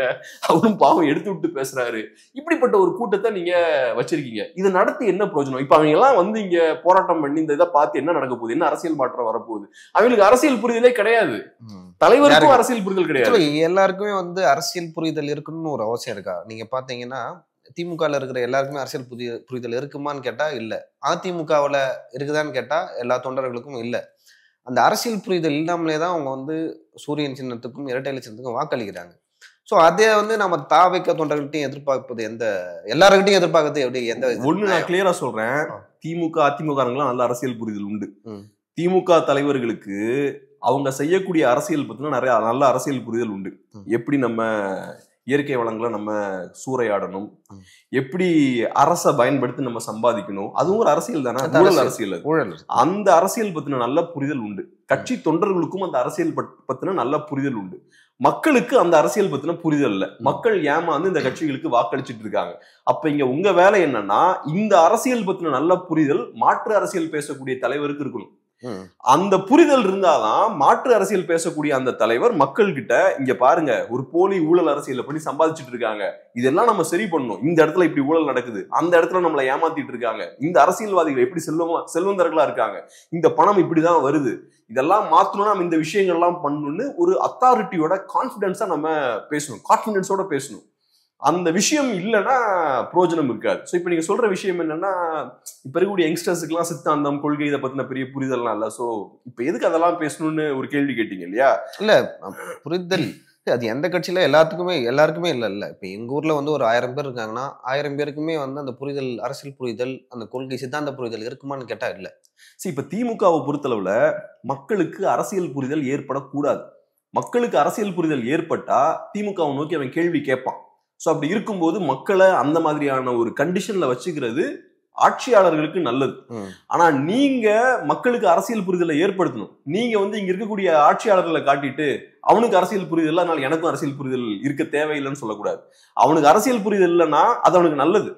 அவரும் பாவம் எடுத்து விட்டு பேசுறாரு. இப்படிப்பட்ட ஒரு கூட்டத்தை நீங்க வச்சிருக்கீங்க. இதை நடத்தி என்ன பிரயோஜனம்? இப்ப அவங்க எல்லாம் வந்து இங்க போராட்டம் பண்ணி இந்த இதை பார்த்து என்ன நடக்க போகுது, என்ன அரசியல் மாற்றம் வரப்போகுது? அவங்களுக்கு அரசியல் புரிதலே கிடையாது, தலைவருக்கும் அரசியல் புரிதல் கிடையாது. எல்லாருக்குமே வந்து அரசியல் புரிதல் இருக்குன்னு ஒரு அவசியம் இருக்கா? நீங்க பாத்தீங்கன்னா திமுகல இருக்கிற எல்லாருக்குமே அரசியல் புரிதல் இருக்குமான்னு கேட்டா இல்ல. அதிமுகவுல இருக்குதான்னு கேட்டா எல்லா தொண்டர்களுக்கும் இல்ல. அந்த அரசியல் புரிதல் இல்லாமலே தான் அவங்க வந்து சூரியன் சின்னத்துக்கும் இரட்டை இலை சின்னத்துக்கும் வாக்களிக்கிறாங்க. சோ அதே வந்து நம்ம தாவைக்க தொண்டர்கள்ட்டையும் எதிர்பார்ப்பது எல்லார்கிட்டையும் எதிர்பார்க்கறது எப்படி? ஒண்ணு நான் கிளியரா சொல்றேன், திமுக அதிமுகலாம் நல்ல அரசியல் புரிதல் உண்டு. திமுக தலைவர்களுக்கு அவங்க செய்யக்கூடிய அரசியல் பத்தினா நிறைய நல்ல அரசியல் புரிதல் உண்டு. எப்படி நம்ம இயற்கை வளங்களை நம்ம சூறையாடணும், எப்படி அரசை பயன்படுத்தி நம்ம சம்பாதிக்கணும், அதுவும் ஒரு அரசியல் தானே, ஊழல் அரசியல். அந்த அரசியல் பத்தின நல்ல புரிதல் உண்டு. கட்சி தொண்டர்களுக்கும் அந்த அரசியல் பத்தின நல்ல புரிதல் உண்டு. மக்களுக்கு அந்த அரசியல் பத்தின புரிதல் இல்ல. மக்கள் ஏமாந்து இந்த கட்சிகளுக்கு வாக்களிச்சுட்டு இருக்காங்க. அப்ப இங்க உங்க வேலை என்னன்னா, இந்த அரசியல் பத்தின நல்ல புரிதல் மாற்று அரசியல் பேசக்கூடிய தலைவருக்கு இருக்கணும். அந்த புரிதல் இருந்தாதான் மாற்று அரசியல் பேசக்கூடிய அந்த தலைவர் மக்கள் கிட்ட இங்க பாருங்க ஒரு போலி ஊழல் அரசியல் பண்ணி சம்பாதிச்சுட்டு இருக்காங்க, இதெல்லாம் நம்ம சரி பண்ணணும், இந்த இடத்துல இப்படி ஊழல் நடக்குது, அந்த இடத்துல நம்மளை ஏமாத்திட்டு இருக்காங்க, இந்த அரசியல்வாதிகள் எப்படி செல்வந்தர்களா இருக்காங்க, இந்த பணம் இப்படிதான் வருது, இதெல்லாம் மாத்தணும்னா நம்ம இந்த விஷயங்கள் எல்லாம் பண்ணணும்னு ஒரு அத்தாரிட்டியோட கான்பிடன்ஸா நம்ம பேசணும், கான்பிடன்ஸோட பேசணும். அந்த விஷயம் இல்லைன்னா பிரயோஜனம் இருக்காது. ஸோ இப்போ நீங்க சொல்ற விஷயம் என்னன்னா, இப்ப இருக்கக்கூடிய யங்ஸ்டர்ஸுக்குலாம் சித்தாந்தம் கொள்கை இதை பத்தின பெரிய புரிதல்லாம் இல்லை. ஸோ இப்போ எதுக்கு அதெல்லாம் பேசணும்னு ஒரு கேள்வி கேட்டீங்க இல்லையா? இல்ல புரிதல் அது எந்த கட்சியில எல்லாருக்குமே இல்ல. இப்ப எங்க ஊர்ல வந்து ஒரு 1000 பேர் இருக்காங்கன்னா 1000 பேருக்குமே வந்து அந்த புரிதல், அரசியல் புரிதல், அந்த கொள்கை சித்தாந்த புரிதல் இருக்குமான்னு கேட்டா இல்ல. சரி, இப்ப திமுகவை பொறுத்தளவுல மக்களுக்கு அரசியல் புரிதல் ஏற்படக்கூடாது. மக்களுக்கு அரசியல் புரிதல் ஏற்பட்டா திமுகவை நோக்கி அவன் கேள்வி கேட்பான். ஸோ அப்படி இருக்கும்போது மக்களை அந்த மாதிரியான ஒரு கண்டிஷன்ல வச்சுக்கிறது ஆட்சியாளர்களுக்கு நல்லது. ஆனா நீங்க மக்களுக்கு அரசியல் புரிதலை ஏற்படுத்தணும். நீங்க வந்து இங்க இருக்கக்கூடிய ஆட்சியாளர்களை காட்டிட்டு அவனுக்கு அரசியல் புரிதல் இல்ல, அதனால எனக்கும் அரசியல் புரிதல் இருக்க தேவையில்லைன்னு சொல்லக்கூடாது. அவனுக்கு அரசியல் புரிதல் இல்லைன்னா அது அவனுக்கு நல்லது,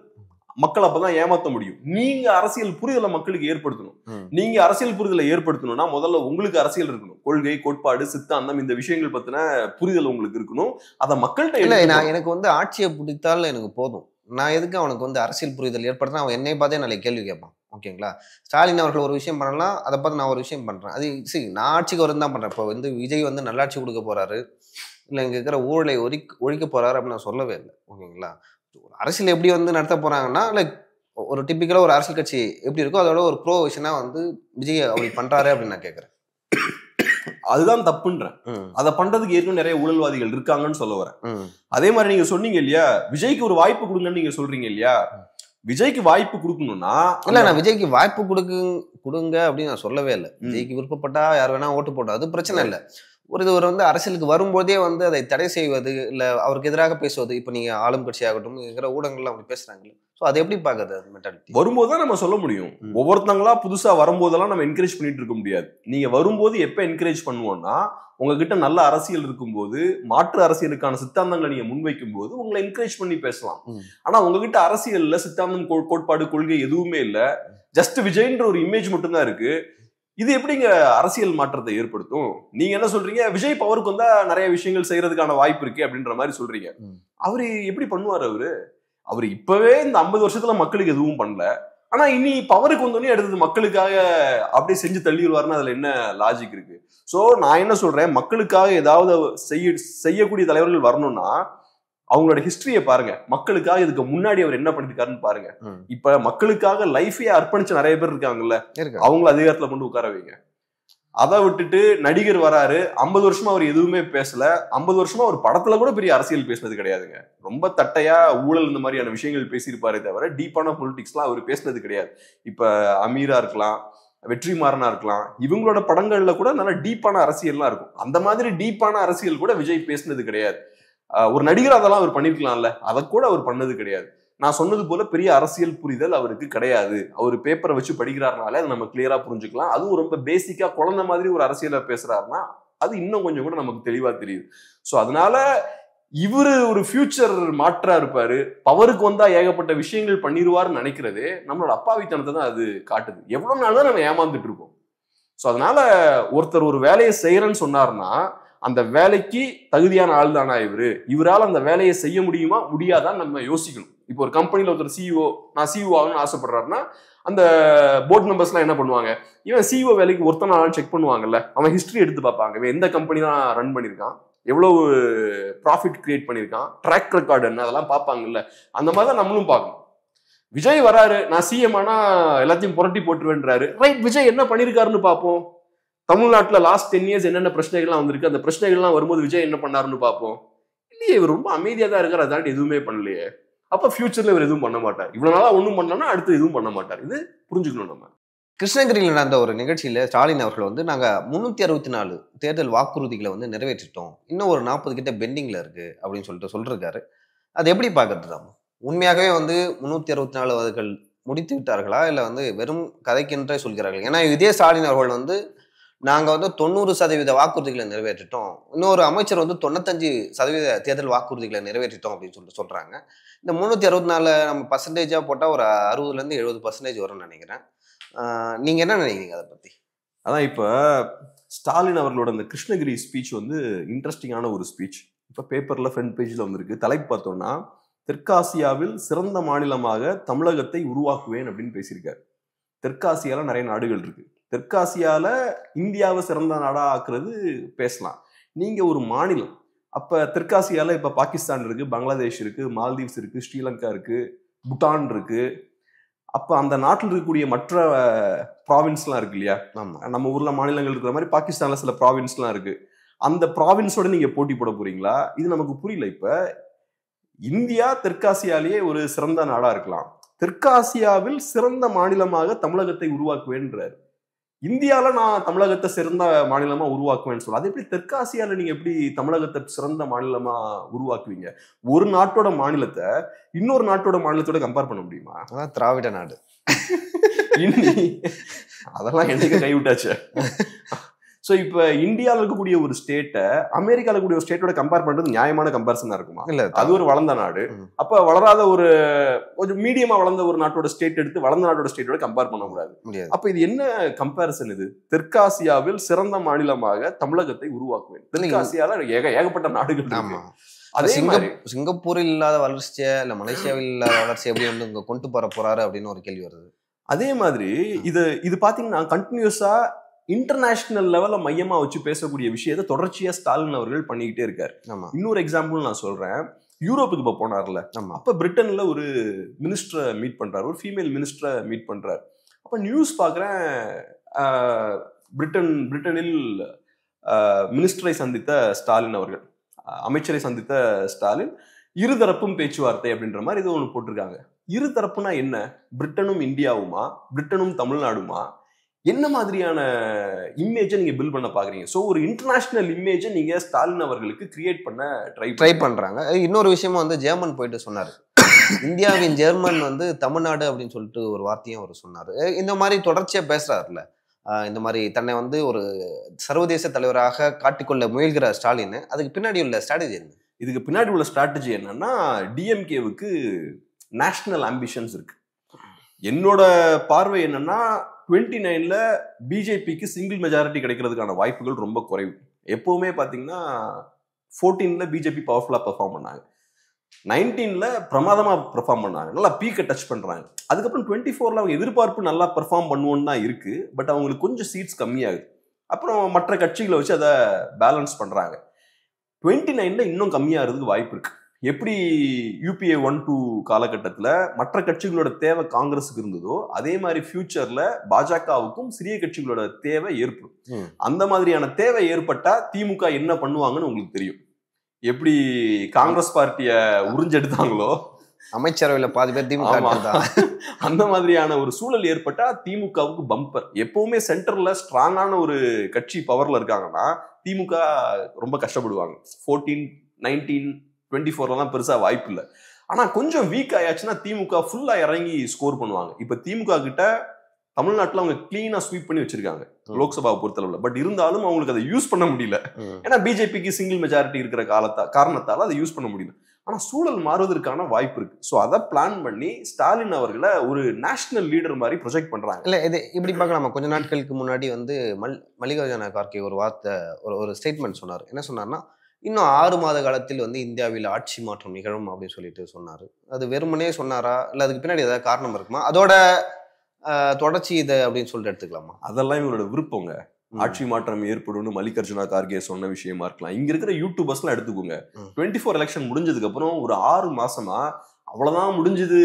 மக்கள் அப்பதான் ஏமாத்த முடியும். நீங்க அரசியல் புரிதலை மக்களுக்கு ஏற்படுத்தணும். நீங்க அரசியல் புரிதலை ஏற்படுத்தணும்னா முதல்ல உங்களுக்கு அரசியல் இருக்கணும். கொள்கை, கோட்பாடு, சித்தாந்தம், இந்த விஷயங்கள் பத்தின புரிதல் உங்களுக்கு இருக்கணும். அதை மக்கள்கிட்ட இல்ல. நான் எனக்கு வந்து ஆட்சியை பிடித்தால் எனக்கு போதும். நான் எதுக்கு அவனுக்கு வந்து அரசியல் புரிதல் ஏற்படுத்தினா அவன் என்னை பார்த்தே நாளை கேள்வி கேட்பான். ஓகேங்களா? ஸ்டாலின் அவர்கள் ஒரு விஷயம் பண்ணலாம், அதை பார்த்து நான் ஒரு விஷயம் பண்றேன். அது சரி, நான் ஆட்சிக்கு வரும் தான் பண்றேன். இப்போ வந்து விஜய் வந்து நல்லாட்சி கொடுக்க போறாரு, இல்லை இங்க இருக்கிற ஊழலை ஒழிக்க போறாரு அப்படின்னு நான் சொல்லவே இல்லை. ஓகேங்களா? அரசியல் எப்படி வந்து நடத்த போறாங்கன்னா, லைக் ஒரு டிப்பிக்கலா ஒரு அரசியல் கட்சி எப்படி இருக்கோ அதோட ஒரு ப்ரோ விஷனா வந்து விஜய் அப்படி பண்றாரு அப்படின்னு நான் கேட்கறேன். அதுதான் தப்புன்றேன். அதை பண்றதுக்கு ஏற்கனவே நிறைய ஊழல்வாதிகள் இருக்காங்கன்னு சொல்ல வரேன். அதே மாதிரி நீங்க சொன்னீங்க இல்லையா, விஜய்க்கு ஒரு வாய்ப்பு கொடுங்கன்னு நீங்க சொல்றீங்க இல்லையா. விஜய்க்கு வாய்ப்பு கொடுக்கணும்னா இல்ல, நான் விஜய்க்கு வாய்ப்பு கொடுங்க அப்படின்னு நான் சொல்லவே இல்லை. விஜய்க்கு விருப்பப்பட்டா யார் வேணா ஓட்டு போட்டா அது பிரச்சனை இல்லை. ஒரு வந்து அரசியலுக்கு வரும்போதே வந்து அதை தடை செய்வது, இல்லை அவருக்கு எதிராக பேசுவது. இப்போ நீங்க ஆளும் கட்சி ஆகட்டும் இருக்கிற ஊடகங்கள்ல அப்படி பேசுறாங்களே, ஸோ அதை எப்படி பாக்குறது? அது மென்டாலிட்டி வரும்போது தான் நம்ம சொல்ல முடியும். ஒவ்வொருத்தங்களா புதுசா வரும்போதெல்லாம் நம்ம என்கரேஜ் பண்ணிட்டு இருக்க முடியாது. நீங்க வரும்போது எப்ப என்கரேஜ் பண்ணுவோம்னா, உங்ககிட்ட நல்ல அரசியல் இருக்கும்போது, மாற்று அரசியலுக்கான சித்தாந்தங்களை நீங்க முன்வைக்கும் போது உங்களை என்கரேஜ் பண்ணி பேசலாம். ஆனா உங்ககிட்ட அரசியல்ல சித்தாந்தம், கோட்பாடு, கொள்கை எதுவுமே இல்ல, ஜஸ்ட் விஜய்ன்ற ஒரு இமேஜ் மட்டும்தான் இருக்கு. இது எப்படிங்க அரசியல் மாற்றத்தை ஏற்படுத்தும்? நீங்க என்ன சொல்றீங்க, விஜய் பவருக்கு வந்தா நிறைய விஷயங்கள் செய்யறதுக்கான வாய்ப்பு இருக்கு அப்படின்ற மாதிரி சொல்றீங்க. அவரு எப்படி பண்ணுவாரு? அவரு இப்பவே இந்த 50 வருஷத்துல மக்களுக்கு எதுவும் பண்ணல. ஆனா இனி பவருக்கு வந்தோடனே அடுத்தது மக்களுக்காக அப்படியே செஞ்சு தள்ளிடுவாருன்னு அதுல என்ன லாஜிக் இருக்கு? சோ நான் என்ன சொல்றேன், மக்களுக்காக ஏதாவது செய்யக்கூடிய தலைவர்கள் வரணும்னா அவங்களோட ஹிஸ்டரியை பாருங்க. மக்களுக்காக இதுக்கு முன்னாடி அவர் என்ன பண்ணிருக்காருன்னு பாருங்க. இப்ப மக்களுக்காக லைஃபே அர்ப்பணிச்ச நிறைய பேர் இருக்காங்கல்ல, அவங்கள அதிகாரத்துல கொண்டு உட்கார வைங்க. அதை விட்டுட்டு நடிகர் வராரு, 50 வருஷமா அவர் எதுவுமே பேசல, 50 வருஷமா ஒரு படத்துல கூட பெரிய அரசியல் பேசினது கிடையாதுங்க. ரொம்ப தட்டையா ஊழல் இந்த மாதிரியான விஷயங்கள் பேசியிருப்பாரே தவிர டீப்பான பொலிட்டிக்ஸ்லாம் அவர் பேசினது கிடையாது. இப்ப அமீரா இருக்கலாம், வெற்றிமாறனா இருக்கலாம், இவங்களோட படங்கள்ல கூட நல்ல டீப்பான அரசியல்லாம் இருக்கும். அந்த மாதிரி டீப்பான அரசியல் கூட விஜய் பேசினது கிடையாது. ஒரு நடிகர் அதெல்லாம் அவர் பண்ணிருக்கலாம்ல, அதை கூட அவர் பண்ணது கிடையாது. நான் சொன்னது போல பெரிய அரசியல் புரிதல் அவருக்கு கிடையாது. அவர் பேப்பரை வச்சு படிக்கிறாருனால அதை நம்ம கிளியரா புரிஞ்சுக்கலாம். அதுவும் ரொம்ப பேசிக்கா குழந்தை மாதிரி ஒரு அரசியலை பேசுறாருன்னா அது இன்னும் கொஞ்சம் கூட நமக்கு தெளிவா தெரியுது. ஸோ அதனால இவரு ஒரு ஃபியூச்சர் மாற்றா இருப்பாரு, பவருக்கு வந்தா ஏகப்பட்ட விஷயங்கள் பண்ணிடுவாருன்னு நினைக்கிறதே நம்மளோட அப்பாவித்தனத்தை தான் அது காட்டுது. எவ்வளவு நாள் தான் நம்ம ஏமாந்துட்டு இருக்கோம். ஸோ அதனால ஒருத்தர் ஒரு வேலையை செய்யறேன்னு சொன்னார்னா அந்த வேலைக்கு தகுதியான ஆள் தானா இவரால் அந்த வேலையை செய்ய முடியுமா முடியாதான்னு நம்ம யோசிக்கணும். இப்போ ஒரு கம்பெனில ஒருத்தர் சிஇஓ, நான் சிஇஓ ஆகணும்னு ஆசைப்படுறாருன்னா அந்த போர்டு மெம்பர்ஸ்லாம் என்ன பண்ணுவாங்க, இவன் சிஇஓ வேலைக்கு ஒருத்தனாலும் செக் பண்ணுவாங்கல்ல, அவன் ஹிஸ்டரி எடுத்து பார்ப்பாங்க, இவன் எந்த கம்பெனி தான் ரன் பண்ணியிருக்கான், எவ்வளவு ப்ராஃபிட் கிரியேட் பண்ணியிருக்கான், ட்ராக் ரெக்கார்டு என்ன, அதெல்லாம் பார்ப்பாங்கல்ல. அந்த மாதிரி தான் நம்மளும் பார்க்கணும். விஜய் வராரு, நான் சிஎம் ஆனா எல்லாத்தையும் புரட்டி போட்டுருவேன்றாரு. ரைட், விஜய் என்ன பண்ணிருக்காருன்னு பார்ப்போம். தமிழ்நாட்டுல லாஸ்ட் 10 years என்னென்ன பிரச்சனைகள்லாம் வந்திருக்கு, அந்த பிரச்சனைகள்லாம் வரும்போது விஜய் என்ன பண்ணாருன்னு பார்ப்போம். இல்லையே, இவர் ரொம்ப அமைதியா தான் இருக்காரு, அதாண்டி எதுவுமே பண்ணலையே. அப்ப ஃபியூச்சர்ல இவர் எதுவும் பண்ண மாட்டார். இவ்வளவு நாளா ஒன்றும் பண்ணலன்னா அடுத்து எதுவும் பண்ண மாட்டார். இது புரிஞ்சுக்கணும் நம்ம. கிருஷ்ணகிரியில் நடந்த ஒரு நிகழ்ச்சியில ஸ்டாலின் அவர்கள் வந்து நாங்க 364 தேர்தல் வாக்குறுதிகளை வந்து நிறைவேற்றிட்டோம், இன்னும் ஒரு 40 கிட்ட பெண்டிங்ல இருக்கு அப்படின்னு சொல்லிருக்காரு. அது எப்படி பாக்குறது தான்? உண்மையாகவே வந்து 364 அவர்கள் முடித்து விட்டார்களா, இல்ல வந்து வெறும் கதைக்கென்றே சொல்கிறார்கள்? ஏன்னா இதே ஸ்டாலின் அவர்கள் வந்து நாங்க வந்து 90% வாக்குறுதிகளை நிறைவேற்றிட்டோம், இன்னொரு அமைச்சர் வந்து 95% தேர்தல் வாக்குறுதிகளை நிறைவேற்றிட்டோம் அப்படின்னு சொல்றாங்க. இந்த 364 நம்ம பர்சன்டேஜா போட்டா ஒரு 60-70% வரும்னு நினைக்கிறேன். நீங்க என்ன நினைக்கிறீங்க அதை பத்தி? அதான் இப்ப ஸ்டாலின் அவர்களோட அந்த கிருஷ்ணகிரி ஸ்பீச் வந்து இன்ட்ரெஸ்டிங்கான ஒரு ஸ்பீச். இப்ப பேப்பர்ல ஃப்ரண்ட் பேஜ்ல வந்திருக்கு. தலைப்பு பார்த்தோம்னா, தெற்காசியாவில் சிறந்த மாநிலமாக தமிழகத்தை உருவாக்குவேன் அப்படின்னு பேசியிருக்காரு. தெற்காசியால நிறைய நாடுகள் இருக்கு. தெற்காசியால இந்தியாவை சிறந்த நாடா ஆக்குறது பேசலாம். நீங்க ஒரு மாநிலம், அப்ப தெற்காசியால இப்ப பாகிஸ்தான் இருக்கு, பங்களாதேஷ் இருக்கு, மால்தீவ்ஸ் இருக்கு, ஸ்ரீலங்கா இருக்கு, பூட்டான் இருக்கு. அப்ப அந்த நாட்டில் இருக்கக்கூடிய மற்ற ப்ராவின்ஸ்லாம் இருக்கு இல்லையா, நம்ம ஊர்ல மாநிலங்கள் இருக்கிற மாதிரி பாகிஸ்தான்ல சில ப்ராவின்ஸ்லாம் இருக்கு. அந்த ப்ராவின்ஸோட நீங்க போட்டி போட போறீங்களா? இது நமக்கு புரியல. இப்ப இந்தியா தெற்காசியாலேயே ஒரு சிறந்த நாடா இருக்கலாம், தெற்காசியாவில் சிறந்த மாநிலமாக தமிழகத்தை உருவாக்குவேன்றாரு. இந்தியால நான் தமிழகத்தை சிறந்த மாநிலமா உருவாக்குவேன்னு சொல்ல, அது எப்படி தெற்காசியால நீங்க எப்படி தமிழகத்தை சிறந்த மாநிலமா உருவாக்குவீங்க? ஒரு நாட்டோட மாநிலத்தை இன்னொரு நாட்டோட மாநிலத்தோட கம்பேர் பண்ண முடியுமா? அதான் திராவிட நாடு. அதெல்லாம் என்னைக்கு கைவிட்டாச்சு. சோ இப்ப இந்தியாவில் இருக்கக்கூடிய ஒரு ஸ்டேட்டை அமெரிக்கால இருக்கக்கூடிய ஒரு ஸ்டேட்டோட கம்பேர் பண்றது நியாயமான கம்பேரிசனா இருக்குமா? இல்ல, அது ஒரு வளர்ந்த நாடு. அப்ப வளராத ஒரு கொஞ்சம் மீடியமா வளர்ந்த ஒரு நாட்டோட ஸ்டேட் எடுத்து வளர்ந்த நாட்டோட ஸ்டேட்டோட கம்பேர் பண்ண முடியாது. அப்ப இது என்ன கம்பேரிசன்? இது தெற்காசியாவில் சிறந்த மாநிலமாக தமிழகத்தை உருவாக்குவேன். தெற்காசியால ஏகப்பட்ட நாடுகள் இருக்கு. அதே மாதிரி சிங்கப்பூரில் இல்லாத வளர்ச்சியா இல்ல மலேசியாவில் இல்லாத வளர்ச்சி எப்படி வந்து இங்க கொண்டு போறாரு அப்படின்னு ஒரு கேள்வி வருது. அதே மாதிரி இது பாத்தீங்கன்னா கண்டினியூஸா இன்டர்நேஷனல் லெவல்ல மையமா வச்சு பேசக்கூடிய விஷயத்தை தொடர்ச்சியா ஸ்டாலின் அவர்கள் பண்ணிக்கிட்டே இருக்காரு. இன்னொரு எக்ஸாம்பிள் நான் சொல்றேன். யூரோப்புக்கு இப்ப போனார்ல, அப்ப பிரிட்டன்ல ஒரு மினிஸ்டரை மீட் பண்றாரு, ஒரு ஃபீமேல் மினிஸ்டரை மீட் பண்றாரு. அப்ப நியூஸ் பாக்குறேன், பிரிட்டனில் மினிஸ்டரை சந்தித்த ஸ்டாலின் அவர்கள், அமைச்சரை சந்தித்த ஸ்டாலின், இருதரப்பும் பேச்சுவார்த்தை அப்படின்ற மாதிரி இது ஒண்ணு போட்டிருக்காங்க. இருதரப்புனா என்ன? பிரிட்டனும் இந்தியாவுமா, பிரிட்டனும் தமிழ்நாடுமா? என்ன மாதிரியான இமேஜை நீங்க பில்ட் பண்ண பாக்குறீங்க? சோ ஒரு இன்டர்நேஷனல் இமேஜை நீங்க ஸ்டாலின் அவர்களுக்கு கிரியேட் பண்ண ட்ரை பண்றாங்க. இன்னொரு விஷயமா வந்து ஜெர்மன் போயிட்டு சொன்னாரு, இந்தியாவின் ஜெர்மன் வந்து தமிழ்நாடு அப்படின்னு சொல்லிட்டு ஒரு வார்த்தையும் அவர் சொன்னாரு. இந்த மாதிரி தொடர்ச்சியா பேசுறாருல, இந்த மாதிரி தன்னை வந்து ஒரு சர்வதேச தலைவராக காட்டிக்கொள்ள முயல்கிற ஸ்டாலின், அதுக்கு பின்னாடி உள்ள ஸ்ட்ராட்டஜி என்ன? இதுக்கு பின்னாடி உள்ள ஸ்ட்ராட்டஜி என்னன்னா, டிஎம்கேவுக்கு நேஷனல் ஆம்பிஷன்ஸ் இருக்கு. என்னோட பார்வை என்னன்னா, 29ல பிஜேபிக்கு சிங்கிள் மெஜாரிட்டி கிடைக்கிறதுக்கான வாய்ப்புகள் ரொம்ப குறைவு. எப்பவுமே பாத்தீங்கன்னா 14ல பிஜேபி பவர்ஃபுல்லா பெர்ஃபார்ம் பண்ணாங்க, 19ல பிரமாதமா பெர்ஃபார்ம் பண்ணாங்க, நல்லா பீக்கை டச் பண்றாங்க. அதுக்கப்புறம் 24ல அவங்க எதிர்பார்ப்பு நல்லா பெர்ஃபார்ம் பண்ணுவோன்னு தான் இருக்கு, பட் அவங்களுக்கு கொஞ்சம் சீட்ஸ் கம்மியாகுது. அப்புறம் மற்ற கட்சிகளை வச்சு அதை பேலன்ஸ் பண்றாங்க. 29ல இன்னும் கம்மியாகிறதுக்கு வாய்ப்பு இருக்கு. எப்படி யூபிஏ 1-2 காலகட்டத்தில் மற்ற கட்சிகளோட தேவை காங்கிரஸுக்கு இருந்ததோ, அதே மாதிரி ஃபியூச்சர்ல பாஜகவுக்கும் சிறிய கட்சிகளோட தேவை ஏற்படும். அந்த மாதிரியான தேவை ஏற்பட்டா திமுக என்ன பண்ணுவாங்கன்னு உங்களுக்கு தெரியும். எப்படி காங்கிரஸ் பார்ட்டிய உறிஞ்செடுத்தாங்களோ, அமைச்சரவையில பாதி பேர் திமுக, அந்த மாதிரியான ஒரு சூழல் ஏற்பட்டா திமுகவுக்கு பம்பர். எப்பவுமே சென்டர்ல ஸ்ட்ராங்கான ஒரு கட்சி பவர்ல இருக்காங்கன்னா திமுக ரொம்ப கஷ்டப்படுவாங்க. 14, 19, 24 பெருசா வாய்ப்பு இல்லை. ஆனா கொஞ்சம் வீக் ஆயாச்சுன்னா திமுக ஃபுல்லா இறங்கி ஸ்கோர் பண்ணுவாங்க. இப்ப திமுக கிட்ட தமிழ்நாட்டுல அவங்க கிளீனா ஸ்வீப் பண்ணி வச்சிருக்காங்க லோக்சபாவை பொறுத்தளவுல. பட் இருந்தாலும் அவங்களுக்கு அதை யூஸ் பண்ண முடியல. ஏன்னா பிஜேபிக்கு சிங்கிள் மெஜாரிட்டி இருக்கிற காரணத்தால அதை யூஸ் பண்ண முடியல. ஆனா சூழல் மாறுவதற்கான வாய்ப்பு இருக்கு. ஸோ அதை பிளான் பண்ணி ஸ்டாலின் அவர்களை ஒரு நேஷனல் லீடர் மாதிரி ப்ரொஜெக்ட் பண்றாங்க. இல்ல இது இப்படி பார்க்கலாமா? கொஞ்ச நாட்களுக்கு முன்னாடி வந்து மல்லிகார்ஜுன கார்கே ஒரு வார்த்தை ஒரு ஸ்டேட்மெண்ட் சொன்னார். என்ன சொன்னார்னா, இன்னும் 6 மாத காலத்தில் வந்து இந்தியாவில் ஆட்சி மாற்றம் நிகழும் அப்படின்னு சொல்லிட்டு சொன்னாரு. அது வெறுமனே சொன்னாரா, இல்ல அதுக்கு பின்னாடி ஏதாவது காரணம் இருக்குமா? அதோட தொடர்ச்சி இது அப்படின்னு சொல்லிட்டு எடுத்துக்கலாமா? அதெல்லாம் இவங்களோட விருப்பங்க. ஆட்சி மாற்றம் ஏற்படும் மல்லிகார்ஜுன கார்கே சொன்ன விஷயமா இருக்கலாம். இங்க இருக்கிற யூடியூபர்ஸ் எல்லாம் எடுத்துக்கோங்க. 24 எலெக்ஷன் முடிஞ்சதுக்கு அப்புறம் ஒரு 6 மாசமா அவ்வளவுதான் முடிஞ்சது,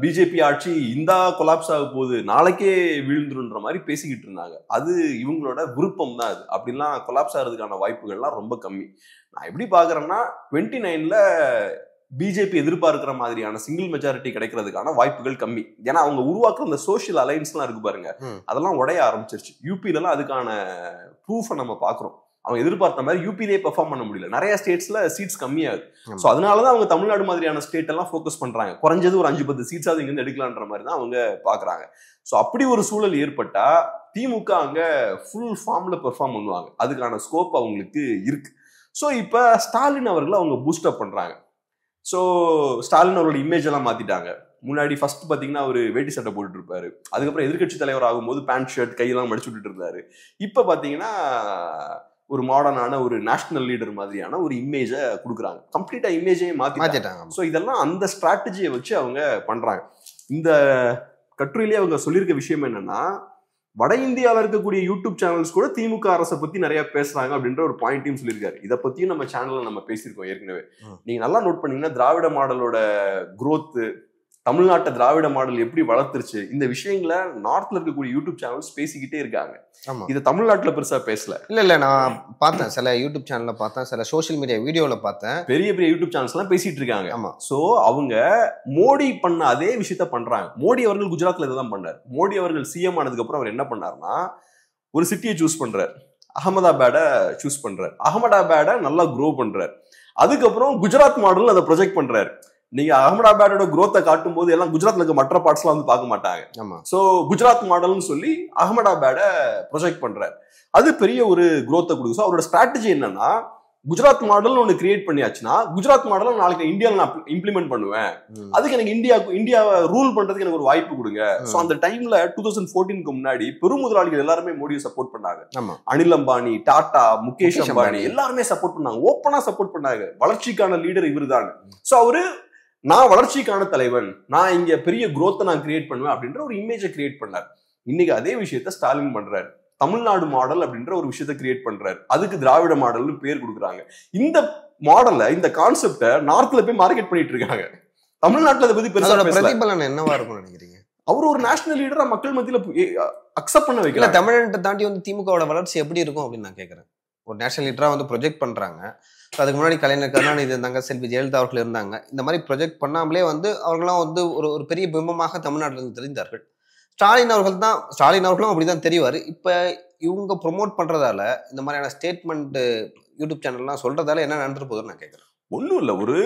பிஜேபி ஆட்சி இந்தா கொலாப்ஸ் ஆக போகுது, நாளைக்கே வீழ்ந்துருன்ற மாதிரி பேசிக்கிட்டு இருந்தாங்க. அது இவங்களோட விருப்பம் தான். அது அப்படிலாம் கொலாப்ஸ் ஆகிறதுக்கான வாய்ப்புகள்லாம் ரொம்ப கம்மி. நான் எப்படி பாக்குறேன்னா, 29ல பிஜேபி எதிர்பார்க்கிற மாதிரியான சிங்கிள் மெஜாரிட்டி கிடைக்கிறதுக்கான வாய்ப்புகள் கம்மி. ஏன்னா அவங்க உருவாக்குற அந்த சோசியல் அலைன்ஸ் எல்லாம் இருக்கு பாருங்க, அதெல்லாம் உடைய ஆரம்பிச்சிருச்சு. யூபில எல்லாம் அதுக்கான ப்ரூஃபை நம்ம பாக்குறோம். அவங்க எதிர்பார்த்த மாதிரி யூபிலே பெர்ஃபார்ம் பண்ண முடியல. நிறைய ஸ்டேட்ஸ்ல சீட்ஸ் கம்மியாகுது. ஸோ அதனாலதான் அவங்க தமிழ்நாடு மாதிரியான ஸ்டேட் எல்லாம் ஃபோக்கஸ் பண்றாங்க. குறைஞ்சது ஒரு 5-10 சீட்ஸாவது இங்க இருந்து எடுக்கலான்ற மாதிரி தான் அவங்க பாக்குறாங்க. ஸோ அப்படி ஒரு சூழல் ஏற்பட்டா திமுக அங்க ஃபுல் ஃபார்ம்ல பெர்ஃபார்ம் பண்ணுவாங்க. அதுக்கான ஸ்கோப் அவங்களுக்கு இருக்கு. ஸோ இப்ப ஸ்டாலின் அவர்களை அவங்க பூஸ்டப் பண்றாங்க. ஸோ ஸ்டாலின் அவரோட இமேஜ் எல்லாம் மாத்திட்டாங்க. முன்னாடி ஃபர்ஸ்ட் பாத்தீங்கன்னா ஒரு வேட்டி சட்டை போட்டுட்டு இருப்பாரு. அதுக்கப்புறம் எதிர்கட்சி தலைவர் ஆகும்போது பேண்ட் ஷர்ட் கையெல்லாம் மடிச்சு விட்டுட்டு இருந்தாரு. இப்ப பாத்தீங்கன்னா ஒரு மாடர்னான ஒரு நேஷனல் லீடர் மாதிரியான ஒரு இமேஜை கொடுக்குறாங்க. கம்ப்ளீட்டா இமேஜையே மாத்திட்டாங்க. ஸோ இதெல்லாம் அந்த ஸ்ட்ராட்டஜியை வச்சு அவங்க பண்றாங்க. இந்த கட்டுரையிலேயே அவங்க சொல்லியிருக்க விஷயம் என்னன்னா, வட இந்தியாவில் இருக்கக்கூடிய யூடியூப் சேனல்ஸ் கூட திமுக அரசை பத்தி நிறைய பேசுறாங்க அப்படின்ற ஒரு பாயிண்டையும் சொல்லியிருக்காரு. இதை பத்தியும் நம்ம சேனல்ல நம்ம பேசியிருக்கோம் ஏற்கனவே. நீங்க நல்லா நோட் பண்ணீங்கன்னா, திராவிட மாடலோட குரோத், தமிழ்நாட்டை திராவிட மாடல் எப்படி வளர்த்துருச்சு, இந்த விஷயங்களை நார்த்ல இருக்கக்கூடிய யூடியூப் சேனல்ஸ் பேசிக்கிட்டே இருக்காங்க. இதை தமிழ்நாட்டுல பெருசா பேசல. இல்ல நான் பார்த்தேன், சில யூடியூப் சேனல்ல பார்த்தேன், சில சோசியல் மீடியா வீடியோல பார்த்தேன், பெரிய பெரிய யூடியூப் சேனல்ஸ் எல்லாம் பேசிட்டு இருக்காங்க. ஆமா. சோ அவங்க மோடி பண்ண அதே விஷயத்த பண்றாங்க. மோடி அவர்கள் குஜராத்ல இதான் பண்ணாரு. மோடி அவர்கள் சிஎம் ஆனதுக்கு அப்புறம் அவர் என்ன பண்ணாருன்னா, ஒரு சிட்டியை சூஸ் பண்றாரு, அகமதாபாட சூஸ் பண்றாரு. அகமதாபாட நல்லா க்ரோ பண்றாரு. அதுக்கப்புறம் குஜராத் மாடல் அதை ப்ரொஜெக்ட் பண்றாரு. நீங்க அகமதாபாடோட குரோத்தை காட்டும் போது எல்லாம் குஜராத்ல இருக்க மற்ற பார்ட்ஸ் எல்லாம் வந்து பார்க்க மாட்டாங்க. சோ குஜராத் மாடல்னு சொல்லி அகமதாபாட ப்ரொஜெக்ட் பண்றாரு. அது பெரிய ஒரு குரோத்தை கொடுக்கும். ஸோ அவரோட ஸ்ட்ராட்டஜி என்னன்னா, குஜராத் மாடல் ஒன்று கிரியேட் பண்ணியாச்சுன்னா குஜராத் மாடலை நாளைக்கு இந்தியாவில் நான் இம்ப்ளிமெண்ட் பண்ணுவேன். அதுக்கு எனக்கு இந்தியாவை ரூல் பண்றதுக்கு எனக்கு ஒரு வாய்ப்பு கொடுங்க. ஸோ அந்த டைம்ல 2014க்கு முன்னாடி பெரும் முதலாளிகள் எல்லாருமே மோடியை சப்போர்ட் பண்ணாங்க. அனில் அம்பானி, டாடா, முகேஷ் அம்பானி எல்லாருமே சப்போர்ட் பண்ணாங்க. ஓப்பனா சப்போர்ட் பண்ணாங்க. வளர்ச்சிக்கான லீடர் இவரு தான். ஸோ அவரு, நான் வளர்ச்சிக்கான தலைவன், நான் இங்க பெரிய குரோத்தை நான் கிரியேட் பண்ணுவேன் அப்படின்ற ஒரு இமேஜை கிரியேட் பண்ணார். இன்னைக்கு அதே விஷயத்த ஸ்டாலின் பண்றாரு. தமிழ்நாடு மாடல் அப்படின்ற ஒரு விஷயத்த கிரியேட் பண்றாரு. அதுக்கு திராவிட மாடல்னு பேர் கொடுக்குறாங்க. இந்த மாடலை, இந்த கான்செப்டை நார்த்ல போய் மார்க்கெட் பண்ணிட்டு இருக்காங்க. தமிழ்நாட்டுல அதை பத்தி பெருசா பிரதிபலன் என்னவா இருக்கும் நினைக்கிறீங்க? அவர் ஒரு நேஷனல் லீடரா மக்கள் மத்தியில அக்செப்ட் பண்ண வைக்கல. தமிழ்நாட்டை தாண்டி வந்து திமுகவோட வளர்ச்சி எப்படி இருக்கும் அப்படின்னு நான் கேட்கறேன். ஒரு நேஷனல் லீடரா வந்து ப்ரொஜெக்ட் பண்றாங்க. அதுக்கு முன்னாடி கலைஞர் கருணாநிதி இருந்தாங்க, செல்வி ஜெயலலிதா அவர்கள் இருந்தாங்க. இந்த மாதிரி ப்ரொஜெக்ட் பண்ணாமலே வந்து அவர்களாம் வந்து ஒரு பெரிய பிம்பமாக தமிழ்நாட்டில் இருந்து தெரிந்தார்கள். ஸ்டாலின் அவர்களும் அப்படிதான் தெரிவாரு. இப்ப இவங்க ப்ரொமோட் பண்றதால, இந்த மாதிரியான ஸ்டேட்மெண்ட் யூடியூப் சேனல்லாம் சொல்றதால என்ன நடந்துட்டு போகுதுன்னு நான் கேட்கறேன். ஒன்றும் இல்லை, ஒரு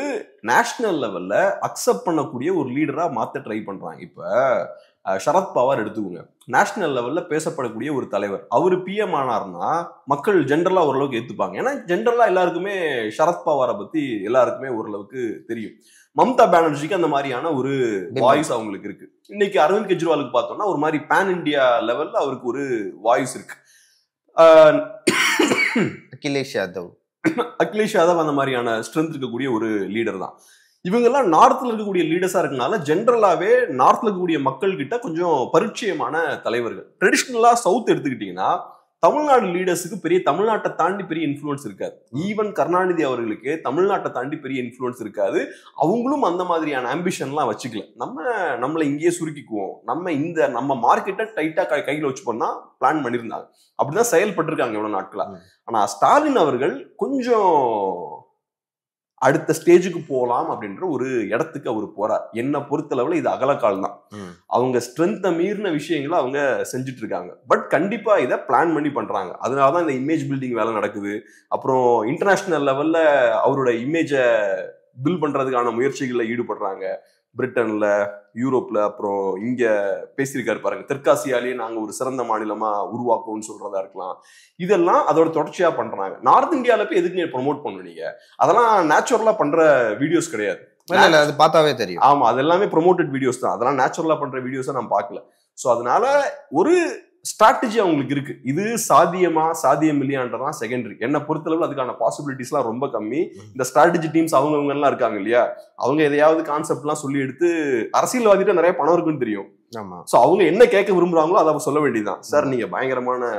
நேஷனல் லெவல்ல அக்செப்ட் பண்ணக்கூடிய ஒரு லீடரா மாத்த ட்ரை பண்றாங்க. இப்ப சரத்பவார் எடுத்துக்கோங்க, நேஷனல் லெவல்ல பேசப்படக்கூடிய ஒரு தலைவர். அவரு பிஎம் ஆனார்னா மக்கள் ஜென்ரலா ஓரளவுக்கு ஏத்துப்பாங்க. ஏன்னா ஜென்ரலா எல்லாருக்குமே சரத்பவாரை பத்தி எல்லாருக்குமே ஓரளவுக்கு தெரியும். மம்தா பானர்ஜிக்கு அந்த மாதிரியான ஒரு வாய்ஸ் அவங்களுக்கு இருக்கு. இன்னைக்கு அரவிந்த் கெஜ்ரிவாலுக்கு பார்த்தோம்னா ஒரு மாதிரி பேன் இண்டியா லெவல்ல அவருக்கு ஒரு வாய்ஸ் இருக்கு. அகிலேஷ் யாதவ் அந்த மாதிரியான ஸ்ட்ரென்த் இருக்கக்கூடிய ஒரு லீடர் தான். இவங்கெல்லாம் நார்த்ல இருக்கக்கூடிய லீடர்ஸா இருக்கனால ஜென்ரலாவே நார்த்ல இருக்கக்கூடிய மக்கள் கிட்ட கொஞ்சம் பரிச்சயமான தலைவர்கள். ட்ரெடிஷ்னலா சவுத் எடுத்துக்கிட்டீங்கன்னா தமிழ்நாடு லீடர்ஸுக்கு தமிழ்நாட்டை தாண்டி பெரிய இன்ஃப்ளூயன்ஸ் இருக்காது. ஈவன் கருணாநிதி அவர்களுக்கு தமிழ்நாட்டை தாண்டி பெரிய இன்ஃப்ளூயன்ஸ் இருக்காது. அவங்களும் அந்த மாதிரியான ஆம்பிஷன்லாம் வச்சுக்கல. நம்மளை இங்கேயே சுருக்கிக்குவோம், நம்ம மார்க்கெட்டை டைட்டா கையில வச்சுப்போம்னா பிளான் பண்ணியிருந்தாங்க. அப்படிதான் செயல்பட்டிருக்காங்க இவ்வளவு நாட்களா. ஆனா ஸ்டாலின் அவர்கள் கொஞ்சம் அடுத்த ஸ்டேஜுக்கு போகலாம் அப்படின்ற ஒரு இடத்துக்கு அவர் போறார். என்ன பொறுத்தளவுல இது அகலக்கால் தான். அவங்க ஸ்ட்ரென்த்தை மீறின விஷயங்களை அவங்க செஞ்சுட்டு இருக்காங்க. பட் கண்டிப்பா இதை பிளான் பண்ணி பண்றாங்க. அதனாலதான் இந்த இமேஜ் பில்டிங் வேலை நடக்குது. அப்புறம் இன்டர்நேஷனல் லெவல்ல அவரோட இமேஜை பில்ட் பண்றதுக்கான முயற்சிகள்ல ஈடுபடுறாங்க. பிரிட்டன்ல, யூரோப்ல, அப்புறம் இங்க பேசியிருக்காரு பாருங்க, தெற்காசியாலேயே நாங்க ஒரு சிறந்த மாநிலமா உருவாக்குவோம்னு சொல்றதா இருக்கலாம். இதெல்லாம் அதோட தொடர்ச்சியா பண்றாங்க. நார்த் இந்தியால போய் எதுக்கு ப்ரொமோட் பண்ணுவீங்க? அதெல்லாம் நேச்சுரலா பண்ற வீடியோஸ் கிடையாது. அது பார்த்தாவே தெரியும். ஆமா, அது எல்லாமே ப்ரொமோட்டட் வீடியோஸ் தான். அதெல்லாம் நேச்சுரலா பண்ற வீடியோஸை நான் பார்க்கல. ஸோ அதனால ஒரு ஸ்ட்ராட்டஜி அவங்களுக்கு இருக்கு. இது சாத்தியம் இல்லையான்றதான் செகண்டரி. என்ன பொறுத்தளவு அதுக்கான பாசிபிலிட்டிஸ்லாம் ரொம்ப கம்மி. இந்த ஸ்ட்ராட்டஜி டீம்ஸ் அவங்க எல்லாம் இருக்காங்க இல்லையா, அவங்க எதையாவது கான்செப்ட் எல்லாம் சொல்லி எடுத்து, அரசியல்வாதிட்ட நிறைய பணம் இருக்குன்னு தெரியும். ஆமா. ஸோ அவங்க என்ன கேட்க விரும்புறாங்களோ அதை சொல்ல வேண்டியதுதான். சார் நீங்க பயங்கரமான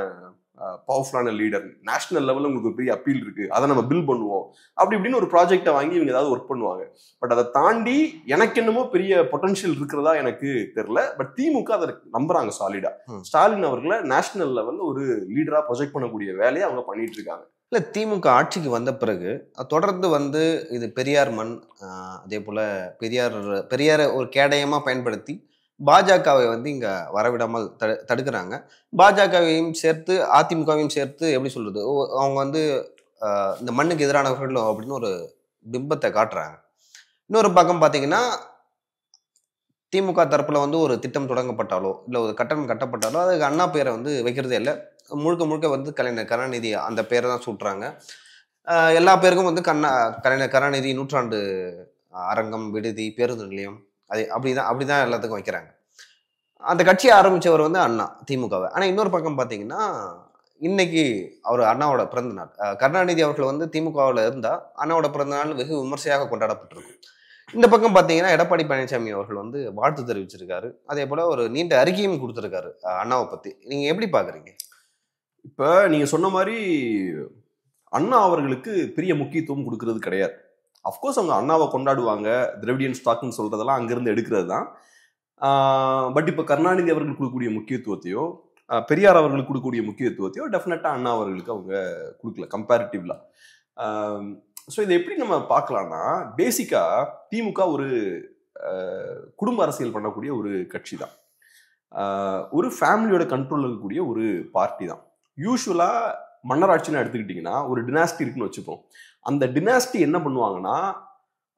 பவர்ஃபுல்லான லீடர், நேஷனல் லெவலில் உங்களுக்கு ஒரு பெரிய அப்பீல் இருக்கு, அதை நம்ம பில் பண்ணுவோம் அப்படி இப்படின்னு ஒரு ப்ராஜெக்டை வாங்கி இவங்க ஏதாவது ஒர்க் பண்ணுவாங்க. பட் அதை தாண்டி எனக்கு என்னமோ பெரிய பொட்டன்ஷியல் இருக்கிறதா எனக்கு தெரியல. பட் திமுக அதை நம்புறாங்க சாலிடா. ஸ்டாலின் அவர்களை நேஷனல் லெவல்ல ஒரு லீடரா ப்ரொஜெக்ட் பண்ணக்கூடிய வேலையை அவங்க பண்ணிட்டு இருக்காங்க. இல்லை, திமுக ஆட்சிக்கு வந்த பிறகு தொடர்ந்து இது பெரியார் மண், அதே போல் பெரியாரை ஒரு கேடயமாக பயன்படுத்தி பாஜகவை இங்கே வரவிடாமல் தடுக்கிறாங்க. பாஜகவையும் சேர்த்து அதிமுகவையும் சேர்த்து எப்படி சொல்கிறது, அவங்க இந்த மண்ணுக்கு எதிரானவர்கள் அப்படின்னு ஒரு பிம்பத்தை காட்டுறாங்க. இன்னொரு பக்கம் பார்த்தீங்கன்னா திமுக தரப்பில் ஒரு திட்டம் தொடங்கப்பட்டாலோ இல்லை ஒரு கட்டணம் கட்டப்பட்டாலோ அதுக்கு அண்ணா பேரை வைக்கிறதே இல்லை. முழுக்க முழுக்க கலைஞர் கருணாநிதி அந்த பேரை தான் சூட்டுறாங்க. எல்லா பேருக்கும் கலைஞர் கருணாநிதி நூற்றாண்டு அரங்கம், விடுதி, பேருந்து நிலையம், அப்படிதான் எல்லாத்துக்கும் வைக்கிறாங்க. அந்த கட்சியை ஆரம்பித்தவர் அண்ணா, திமுகவை. ஆனால் இன்னொரு பக்கம் பார்த்தீங்கன்னா இன்னைக்கு அவர் அண்ணாவோட பிறந்த நாள். கருணாநிதி அவர்கள் திமுகவில் இருந்தால் அண்ணாவோட பிறந்த நாள் வெகு விமர்சையாக கொண்டாடப்பட்டிருக்கும். இந்த பக்கம் பார்த்தீங்கன்னா எடப்பாடி பழனிசாமி அவர்கள் வாழ்த்து தெரிவிச்சிருக்காரு. அதே போல ஒரு நீண்ட அறிக்கையும் கொடுத்துருக்காரு அண்ணாவை பற்றி. நீங்கள் எப்படி பார்க்குறீங்க? இப்போ நீங்கள் சொன்ன மாதிரி அண்ணா அவர்களுக்கு பெரிய முக்கியத்துவம் கொடுக்கறது கிடையாது. அஃப்கோர்ஸ் அவங்க அண்ணாவை கொண்டாடுவாங்க, திராவிடியன் ஸ்டாக்னு சொல்றதெல்லாம் அங்கிருந்து எடுக்கிறது தான். பட் இப்போ கருணாநிதி அவர்கள் கொடுக்கக்கூடிய முக்கியத்துவத்தையோ பெரியார் அவர்களுக்கு கொடுக்கக்கூடிய முக்கியத்துவத்தையோ டெஃபினட்டாக அண்ணா அவர்களுக்கு அவங்க கொடுக்கல கம்பேரிட்டிவ்லா. ஸோ இதை எப்படி நம்ம பார்க்கலாம்னா, பேசிக்கா திமுக ஒரு குடும்ப அரசியல் பண்ணக்கூடிய ஒரு கட்சி தான். ஒரு ஃபேமிலியோட கண்ட்ரோல் இருக்கக்கூடிய ஒரு பார்ட்டி தான். யூஸ்வலா மன்னராட்சின்னு எடுத்துக்கிட்டிங்கன்னா ஒரு டினாஸ்டி இருக்குன்னு வச்சுப்போம். அந்த டினாஸ்டி என்ன பண்ணுவாங்கன்னா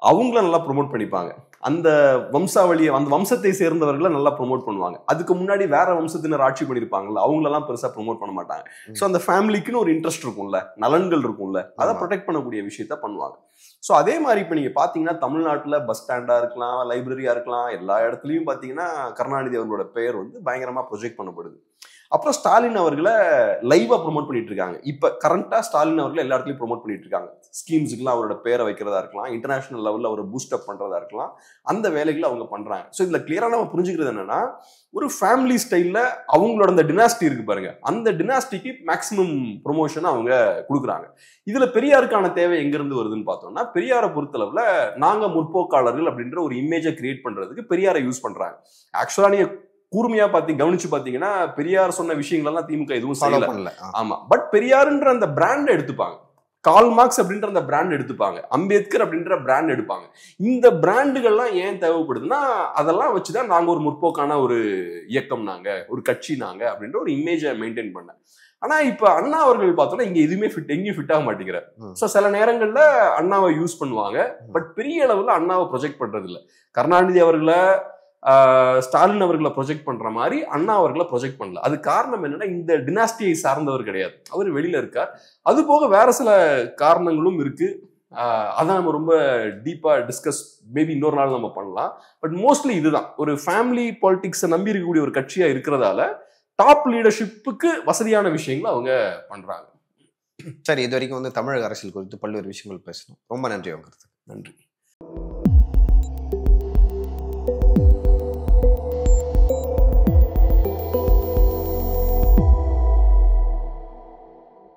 அவங்கள நல்லா ப்ரொமோட் பண்ணிப்பாங்க. அந்த வம்சாவளியை, அந்த வம்சத்தை சேர்ந்தவர்களை நல்லா ப்ரொமோட் பண்ணுவாங்க. அதுக்கு முன்னாடி வேற வம்சத்தினர் ஆட்சி பண்ணியிருப்பாங்கல்ல, அவங்களெல்லாம் பெருசா ப்ரொமோட் பண்ண மாட்டாங்க. ஸோ அந்த ஃபேமிலிக்குன்னு ஒரு இன்ட்ரெஸ்ட் இருக்கும்ல, நலன்கள் இருக்கும்ல, அதை ப்ரொடெக்ட் பண்ணக்கூடிய விஷயத்த பண்ணுவாங்க. ஸோ அதே மாதிரி இப்போ நீங்க பாத்தீங்கன்னா தமிழ்நாட்டில் பஸ் ஸ்டாண்டா இருக்கலாம், லைப்ரரியா இருக்கலாம், எல்லா இடத்துலையும் பாத்தீங்கன்னா கருணாநிதி அவர்களோட பெயர் பயங்கரமா ப்ரொஜெக்ட் பண்ணப்படுது. அப்புறம் ஸ்டாலின் அவர்களை லைவா ப்ரொமோட் பண்ணிட்டு இருக்காங்க. இப்ப கரண்டா ஸ்டாலின் அவர்களை எல்லா இடத்துலயும் ப்ரொமோட் பண்ணிட்டு இருக்காங்க. ஸ்கீம்ஸுக்குலாம் அவரோட பேரை வைக்கிறதா இருக்கலாம், இன்டர்நேஷனல் லெவல்ல அவர் பூஸ்ட் அப் பண்றதா இருக்கலாம், அந்த வேலைகளை அவங்க பண்றாங்க. ஸோ இதுல கிளியரா நம்ம புரிஞ்சுக்கிறது என்னன்னா, ஒரு ஃபேமிலி ஸ்டைல்ல அவங்களோட அந்த டினாஸ்டி இருக்கு பாருங்க, அந்த டினாஸ்டிக்கு மேக்சிமம் ப்ரொமோஷன் அவங்க கொடுக்குறாங்க. இதுல பெரியாருக்கான தேவை எங்க இருந்து வருதுன்னு பார்த்தோம்னா, பெரியாரை பொறுத்தளவுல நாங்க முற்போக்காளர்கள் அப்படின்ற ஒரு இமேஜை கிரியேட் பண்றதுக்கு பெரியாரை யூஸ் பண்றாங்க. ஆக்சுவலா நீங்க கூர்மையா கவனிச்சு பாத்தீங்கன்னா பெரியார் சொன்ன விஷயங்கள் எல்லாம் திமுக எதுவும் செய்யல. ஆமா, பட் பெரியாருன்ற அந்த பிராண்ட் எடுத்துப்பாங்க, கால் மார்க்ஸ் அப்படின்ற அந்த பிராண்ட் எடுத்துப்பாங்க, அம்பேத்கர் அப்படின்ற பிராண்ட் எடுப்பாங்க. இந்த பிராண்டுகள்லாம் ஏன் தேவைப்படுதுன்னா, அதெல்லாம் வச்சுதான் நாங்க ஒரு முற்போக்கான ஒரு இயக்கம், நாங்க ஒரு கட்சி, நாங்க அப்படின்ற ஒரு இமேஜை மெயின்டைன் பண்ண. ஆனா இப்ப அண்ணா அவர்கள் பார்த்தோம்னா இங்க எதுவுமே எங்கேயும் ஃபிட் ஆக மாட்டேங்கிறார். சோ சில நேரங்கள்ல அண்ணாவை யூஸ் பண்ணுவாங்க, பட் பெரிய அளவுல அண்ணாவை ப்ரொஜெக்ட் பண்றது இல்ல. கருணாநிதி அவர்களை ஸ்டாலின் அவர்களை ப்ரொஜெக்ட் பண்ற மாதிரி அண்ணா அவர்களை ப்ரொஜெக்ட் பண்ணல. அது காரணம் என்னன்னா, இந்த டினாஸ்டியை சார்ந்தவர் கிடையாது, அவர் வெளியில இருக்கார். அது போக வேற சில காரணங்களும் இருக்கு. அதான் நம்ம ரொம்ப டீப்பா டிஸ்கஸ் மேபி இன்னொரு நாள் நம்ம பண்ணலாம். பட் மோஸ்ட்லி இதுதான், ஒரு ஃபேமிலி பாலிடிக்ஸை நம்பி இருக்கக்கூடிய ஒரு கட்சியா இருக்கிறதால டாப் லீடர்ஷிப்புக்கு வசதியான விஷயங்களை அவங்க பண்றாங்க. சரி, இது வரைக்கும் தமிழக அரசியல் குறித்து பல்வேறு விஷயங்கள் பேசணும். ரொம்ப நன்றி. உங்களுக்கு நன்றி.